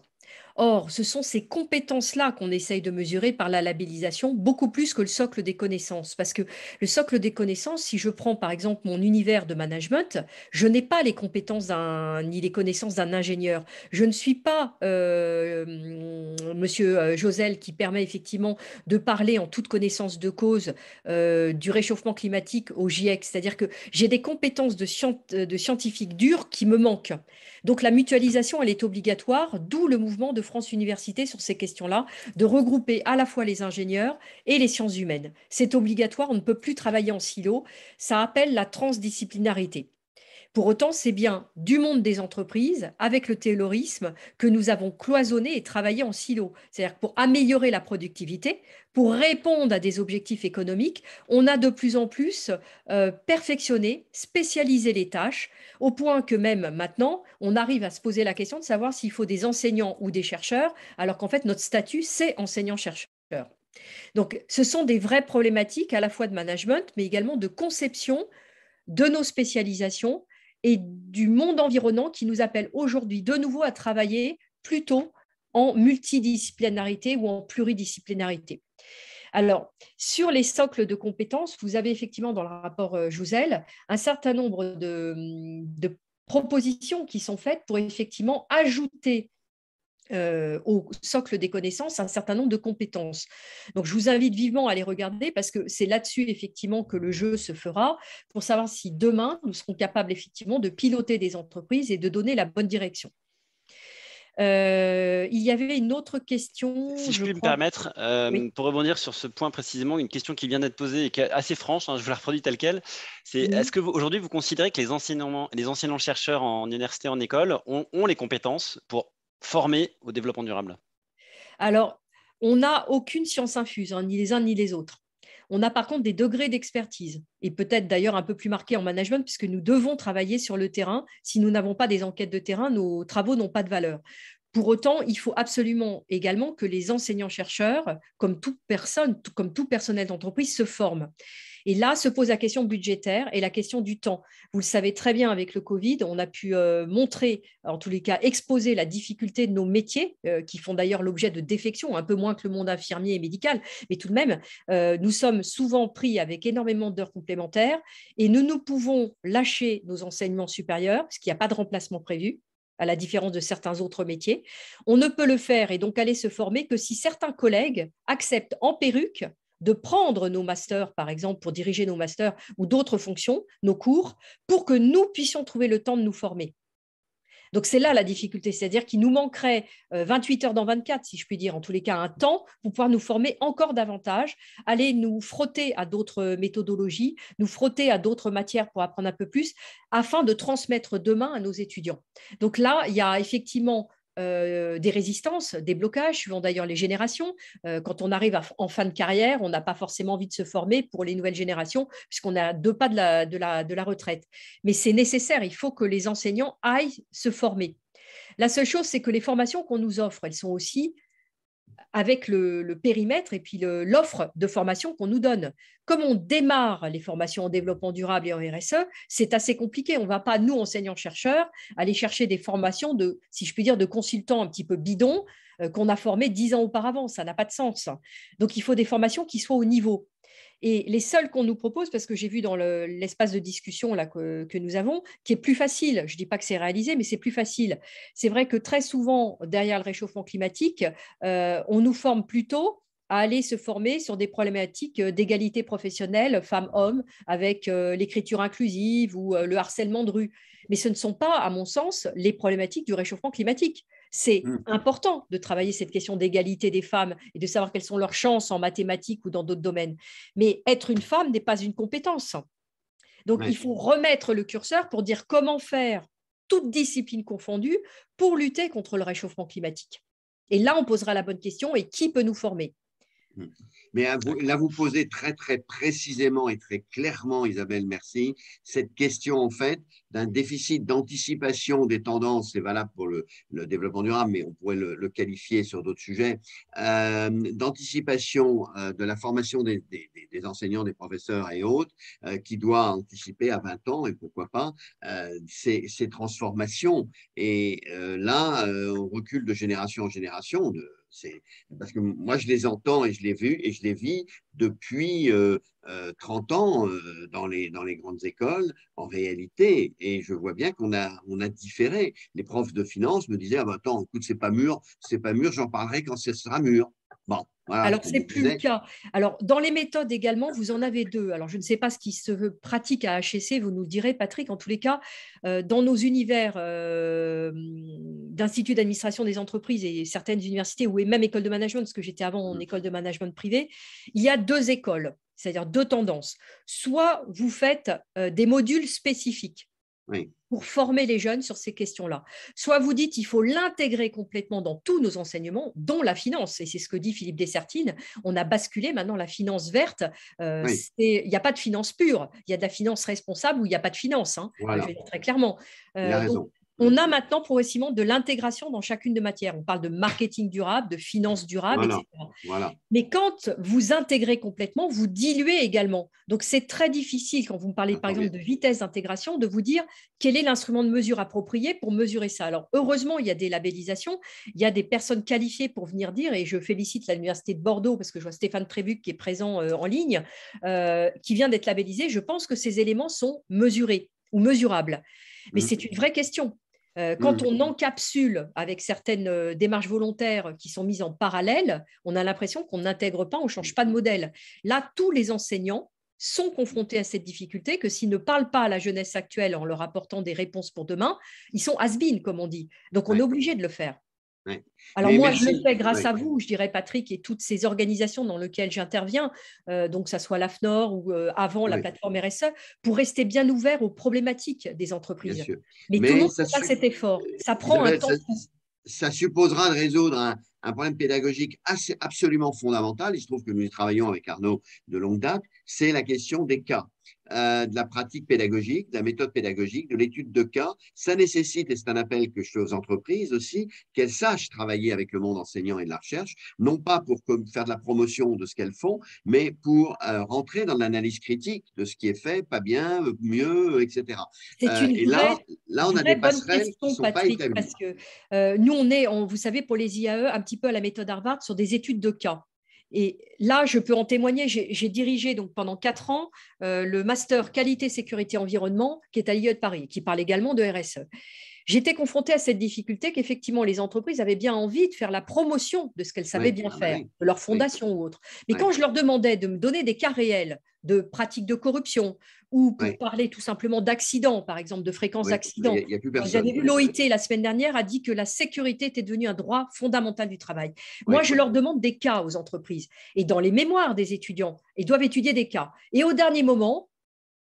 Or, ce sont ces compétences-là qu'on essaye de mesurer par la labellisation, beaucoup plus que le socle des connaissances. Parce que le socle des connaissances, si je prends par exemple mon univers de management, je n'ai pas les compétences ni les connaissances d'un ingénieur. Je ne suis pas Monsieur Josel qui permet effectivement de parler en toute connaissance de cause du réchauffement climatique au GIEC. C'est-à-dire que j'ai des compétences de scientifiques durs qui me manquent. Donc la mutualisation, elle est obligatoire, d'où le mouvement de France Université sur ces questions-là, de regrouper à la fois les ingénieurs et les sciences humaines. C'est obligatoire, on ne peut plus travailler en silo, ça appelle la transdisciplinarité. Pour autant, c'est bien du monde des entreprises, avec le taylorisme, que nous avons cloisonné et travaillé en silo. C'est-à-dire que pour améliorer la productivité, pour répondre à des objectifs économiques, on a de plus en plus perfectionné, spécialisé les tâches, au point que même maintenant, on arrive à se poser la question de savoir s'il faut des enseignants ou des chercheurs, alors qu'en fait, notre statut, c'est enseignant-chercheur. Donc, ce sont des vraies problématiques à la fois de management, mais également de conception de nos spécialisations et du monde environnant qui nous appelle aujourd'hui de nouveau à travailler plutôt en multidisciplinarité ou en pluridisciplinarité. Alors, sur les socles de compétences, vous avez effectivement dans le rapport Jouzel un certain nombre de propositions qui sont faites pour effectivement ajouter au socle des connaissances un certain nombre de compétences. Donc, je vous invite vivement à les regarder parce que c'est là-dessus, effectivement, que le jeu se fera pour savoir si demain, nous serons capables, effectivement, de piloter des entreprises et de donner la bonne direction. Il y avait une autre question. Si je puis me permettre, oui. Pour rebondir sur ce point précisément, une question qui vient d'être posée et qui est assez franche, je vous la reproduis telle quelle, c'est est-ce que aujourd'hui vous considérez que les enseignants-chercheurs en université, en école, ont les compétences pour former au développement durable? Alors, on n'a aucune science infuse, ni les uns ni les autres. On a par contre des degrés d'expertise, et peut-être d'ailleurs un peu plus marqués en management, puisque nous devons travailler sur le terrain. Si nous n'avons pas des enquêtes de terrain, nos travaux n'ont pas de valeur. Pour autant, il faut absolument également que les enseignants-chercheurs, comme toute personne, comme tout personnel d'entreprise, se forment. Et là se pose la question budgétaire et la question du temps. Vous le savez très bien, avec le Covid, on a pu montrer, en tous les cas, exposer la difficulté de nos métiers, qui font d'ailleurs l'objet de défections, un peu moins que le monde infirmier et médical, mais tout de même, nous sommes souvent pris avec énormément d'heures complémentaires et nous pouvons lâcher nos enseignements supérieurs, parce qu'il n'y a pas de remplacement prévu. à la différence de certains autres métiers. On ne peut le faire et donc aller se former que si certains collègues acceptent en perruque de prendre nos masters, par exemple, pour diriger nos masters ou d'autres fonctions, nos cours, pour que nous puissions trouver le temps de nous former. Donc, c'est là la difficulté, c'est-à-dire qu'il nous manquerait 28 heures dans 24, si je puis dire, en tous les cas, un temps pour pouvoir nous former encore davantage, aller nous frotter à d'autres méthodologies, nous frotter à d'autres matières pour apprendre un peu plus, afin de transmettre demain à nos étudiants. Donc là, il y a effectivement des résistances, des blocages, suivant d'ailleurs les générations. Quand on arrive en fin de carrière, on n'a pas forcément envie de se former pour les nouvelles générations, puisqu'on a 2 pas de la retraite. Mais c'est nécessaire, il faut que les enseignants aillent se former. La seule chose, c'est que les formations qu'on nous offre, elles sont aussi avec le périmètre et puis l'offre de formation qu'on nous donne. Comme on démarre les formations en développement durable et en RSE, c'est assez compliqué. On ne va pas, nous, enseignants-chercheurs, aller chercher des formations de, si je puis dire, de consultants un petit peu bidons qu'on a formés 10 ans auparavant. Ça n'a pas de sens. Donc, il faut des formations qui soient au niveau. Et les seuls qu'on nous propose, parce que j'ai vu dans l'espace de discussion là, que nous avons, qui est plus facile, je ne dis pas que c'est réalisé, mais c'est plus facile. C'est vrai que très souvent, derrière le réchauffement climatique, on nous forme plutôt à aller se former sur des problématiques d'égalité professionnelle femmes-hommes, avec l'écriture inclusive ou le harcèlement de rue. Mais ce ne sont pas, à mon sens, les problématiques du réchauffement climatique. C'est important de travailler cette question d'égalité des femmes et de savoir quelles sont leurs chances en mathématiques ou dans d'autres domaines. Mais être une femme n'est pas une compétence. Donc, il faut remettre le curseur pour dire comment faire, toutes disciplines confondues, pour lutter contre le réchauffement climatique. Et là, on posera la bonne question, et qui peut nous former ? Mais là, vous posez très, très précisément et très clairement, Isabelle, merci, cette question, en fait, d'un déficit d'anticipation des tendances. C'est valable pour le développement durable, mais on pourrait le qualifier sur d'autres sujets, d'anticipation de la formation des enseignants, des professeurs et autres, qui doit anticiper à 20 ans, et pourquoi pas, ces transformations. Et là, on recule de génération en génération, parce que moi, je les entends et je les vu et je les vis depuis 30 ans dans les grandes écoles, en réalité. Et je vois bien qu'on a différé. Les profs de finance me disaient, ah ben, attends, écoute, c'est pas mûr, j'en parlerai quand ce sera mûr. Bon, voilà, alors, ce n'est plus le cas. Alors, dans les méthodes également, vous en avez 2. Alors, je ne sais pas ce qui se veut pratique à HEC, vous nous le direz, Patrick. En tous les cas, dans nos univers d'instituts d'administration des entreprises et certaines universités, ou même écoles de management, parce que j'étais avant en école de management privée, il y a 2 écoles, c'est-à-dire 2 tendances. Soit vous faites des modules spécifiques. Oui. Pour former les jeunes sur ces questions-là. Soit vous dites qu'il faut l'intégrer complètement dans tous nos enseignements, dont la finance, et c'est ce que dit Philippe Dessertine, on a basculé maintenant la finance verte, il n'y a pas de finance pure, il y a de la finance responsable ou il n'y a pas de finance, voilà. Je vais dire très clairement. Il a raison. Donc, on a maintenant progressivement de l'intégration dans chacune de matières. On parle de marketing durable, de finance durable, voilà. etc. Voilà. Mais quand vous intégrez complètement, vous diluez également. Donc, c'est très difficile, quand vous me parlez par exemple de vitesse d'intégration, de vous dire quel est l'instrument de mesure approprié pour mesurer ça. Alors, heureusement, il y a des labellisations, il y a des personnes qualifiées pour venir dire, et je félicite l'Université de Bordeaux, parce que je vois Stéphane Trébuc qui est présent en ligne, qui vient d'être labellisé. Je pense que ces éléments sont mesurés ou mesurables. Mais c'est une vraie question. Quand on encapsule avec certaines démarches volontaires qui sont mises en parallèle, on a l'impression qu'on n'intègre pas, on ne change pas de modèle. Là, tous les enseignants sont confrontés à cette difficulté, que s'ils ne parlent pas à la jeunesse actuelle en leur apportant des réponses pour demain, ils sont has-been, comme on dit. Donc, on est obligé de le faire. Ouais. Alors moi, je le fais grâce à vous, je dirais, Patrick, et toutes ces organisations dans lesquelles j'interviens, donc que ce soit l'AFNOR ou avant la plateforme RSE, pour rester bien ouvert aux problématiques des entreprises. Mais tout le monde ne fait pas cet effort. Ça prend un temps. Ça supposera de résoudre un problème pédagogique absolument fondamental. Il se trouve que nous y travaillons avec Arnaud de longue date. C'est la question des cas. De la pratique pédagogique, de la méthode pédagogique, de l'étude de cas. Ça nécessite, et c'est un appel que je fais aux entreprises aussi, qu'elles sachent travailler avec le monde enseignant et de la recherche, non pas pour faire de la promotion de ce qu'elles font, mais pour rentrer dans l'analyse critique de ce qui est fait, pas bien, mieux, etc. Et là, on a des passerelles qui ne sont Patrick, pas établies. parce que nous, on est, vous savez, pour les IAE, un petit peu à la méthode Harvard sur des études de cas. Et là, je peux en témoigner, j'ai dirigé donc pendant 4 ans le master qualité, sécurité, environnement qui est à l'IE de Paris, qui parle également de RSE. j'étais confrontée à cette difficulté qu'effectivement, les entreprises avaient bien envie de faire la promotion de ce qu'elles savaient bien faire, de leur fondation ou autre. Mais quand je leur demandais de me donner des cas réels de pratiques de corruption ou pour parler tout simplement d'accidents, par exemple, de fréquences d'accidents, j'avais vu l'OIT la semaine dernière a dit que la sécurité était devenue un droit fondamental du travail. Moi, je leur demande des cas aux entreprises. Et dans les mémoires des étudiants, ils doivent étudier des cas. Et au dernier moment,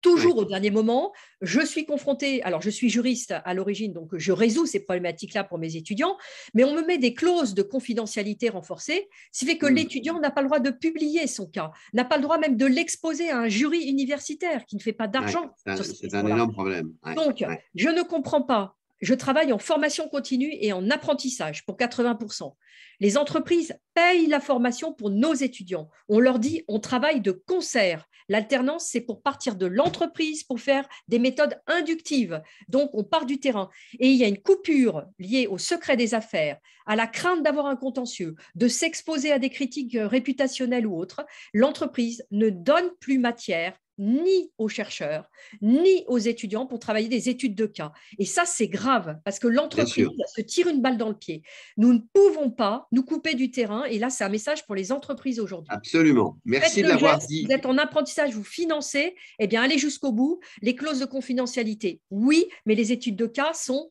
toujours au dernier moment, je suis confrontée, alors je suis juriste à l'origine, donc je résous ces problématiques-là pour mes étudiants, mais on me met des clauses de confidentialité renforcées, ce qui fait que l'étudiant n'a pas le droit de publier son cas, n'a pas le droit même de l'exposer à un jury universitaire qui ne fait pas d'argent. C'est un énorme problème. Donc, je ne comprends pas. Je travaille en formation continue et en apprentissage pour 80%. Les entreprises payent la formation pour nos étudiants. On leur dit, on travaille de concert. L'alternance, c'est pour partir de l'entreprise, pour faire des méthodes inductives. Donc, on part du terrain. Et il y a une coupure liée au secret des affaires, à la crainte d'avoir un contentieux, de s'exposer à des critiques réputationnelles ou autres. L'entreprise ne donne plus matière ni aux chercheurs, ni aux étudiants pour travailler des études de cas. Et ça, c'est grave, parce que l'entreprise se tire une balle dans le pied. Nous ne pouvons pas nous couper du terrain, et là, c'est un message pour les entreprises aujourd'hui. Absolument. Merci de l'avoir dit. Vous êtes en apprentissage, vous financez, eh bien, allez jusqu'au bout. Les clauses de confidentialité, oui, mais les études de cas sont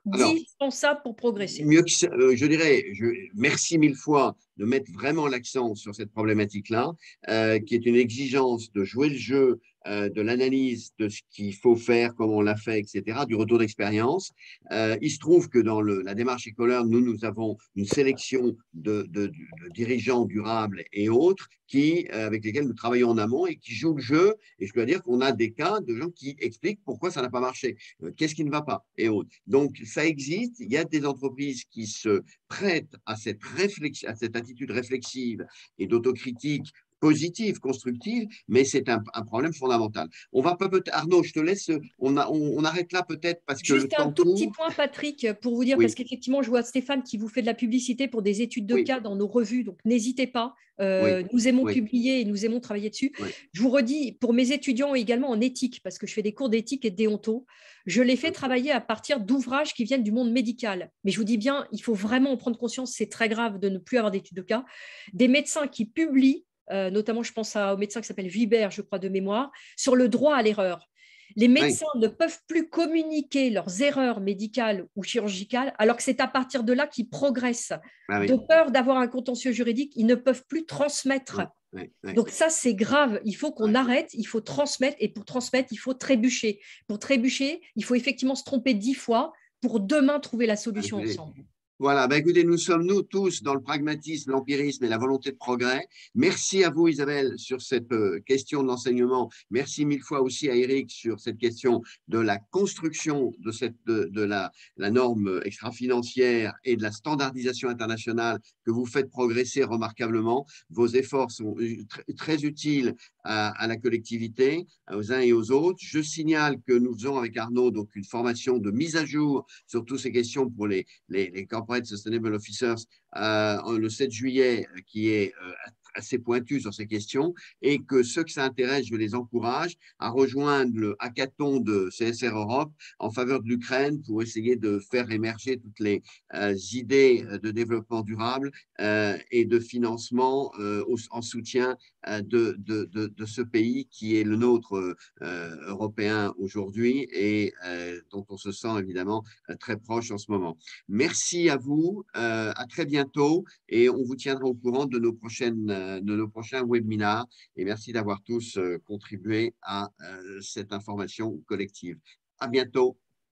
indispensable pour progresser. Mieux que, je dirais, merci mille fois de mettre vraiment l'accent sur cette problématique-là, qui est une exigence de jouer le jeu, de l'analyse de ce qu'il faut faire, comment on l'a fait, etc., du retour d'expérience. Il se trouve que dans la démarche Ecolearn, nous avons une sélection de dirigeants durables et autres avec lesquels nous travaillons en amont et qui jouent le jeu. Et je dois dire qu'on a des cas de gens qui expliquent pourquoi ça n'a pas marché, qu'est-ce qui ne va pas et autres. Donc, ça existe. Il y a des entreprises qui se prêtent à cette attitude réflexive et d'autocritique positive, constructive, mais c'est un problème fondamental. On va peut-être, Arnaud, je te laisse, on arrête là peut-être parce que juste un tout petit point, Patrick, pour vous dire, parce qu'effectivement, je vois Stéphane qui vous fait de la publicité pour des études de cas dans nos revues, donc n'hésitez pas. Nous aimons publier et nous aimons travailler dessus. Je vous redis, pour mes étudiants également en éthique, parce que je fais des cours d'éthique et de déonto, je les fais travailler à partir d'ouvrages qui viennent du monde médical. Mais je vous dis bien, il faut vraiment en prendre conscience, c'est très grave de ne plus avoir d'études de cas. Des médecins qui publient, notamment je pense au médecin qui s'appelle Vibert, je crois de mémoire, sur le droit à l'erreur. Les médecins ne peuvent plus communiquer leurs erreurs médicales ou chirurgicales, alors que c'est à partir de là qu'ils progressent. De peur d'avoir un contentieux juridique, ils ne peuvent plus transmettre. Donc ça, c'est grave. Il faut qu'on arrête, il faut transmettre, et pour transmettre, il faut trébucher. Pour trébucher, il faut effectivement se tromper 10 fois pour demain trouver la solution ensemble. Voilà, écoutez, nous sommes nous tous dans le pragmatisme, l'empirisme et la volonté de progrès. Merci à vous, Isabelle, sur cette question de l'enseignement. Merci mille fois aussi à Eric sur cette question de la construction de la norme extra-financière et de la standardisation internationale que vous faites progresser remarquablement. Vos efforts sont très utiles à la collectivité, aux uns et aux autres. Je signale que nous faisons avec Arnaud donc une formation de mise à jour sur toutes ces questions pour les Corporate Sustainable Officers le 7 juillet, qui est assez pointu sur ces questions, et que ceux que ça intéresse, je les encourage à rejoindre le hackathon de CSR Europe en faveur de l'Ukraine pour essayer de faire émerger toutes les idées de développement durable et de financement en soutien de ce pays qui est le nôtre européen aujourd'hui et dont on se sent évidemment très proche en ce moment. Merci à vous, à très bientôt, et on vous tiendra au courant de nos prochains webinars, et merci d'avoir tous contribué à cette information collective. À bientôt.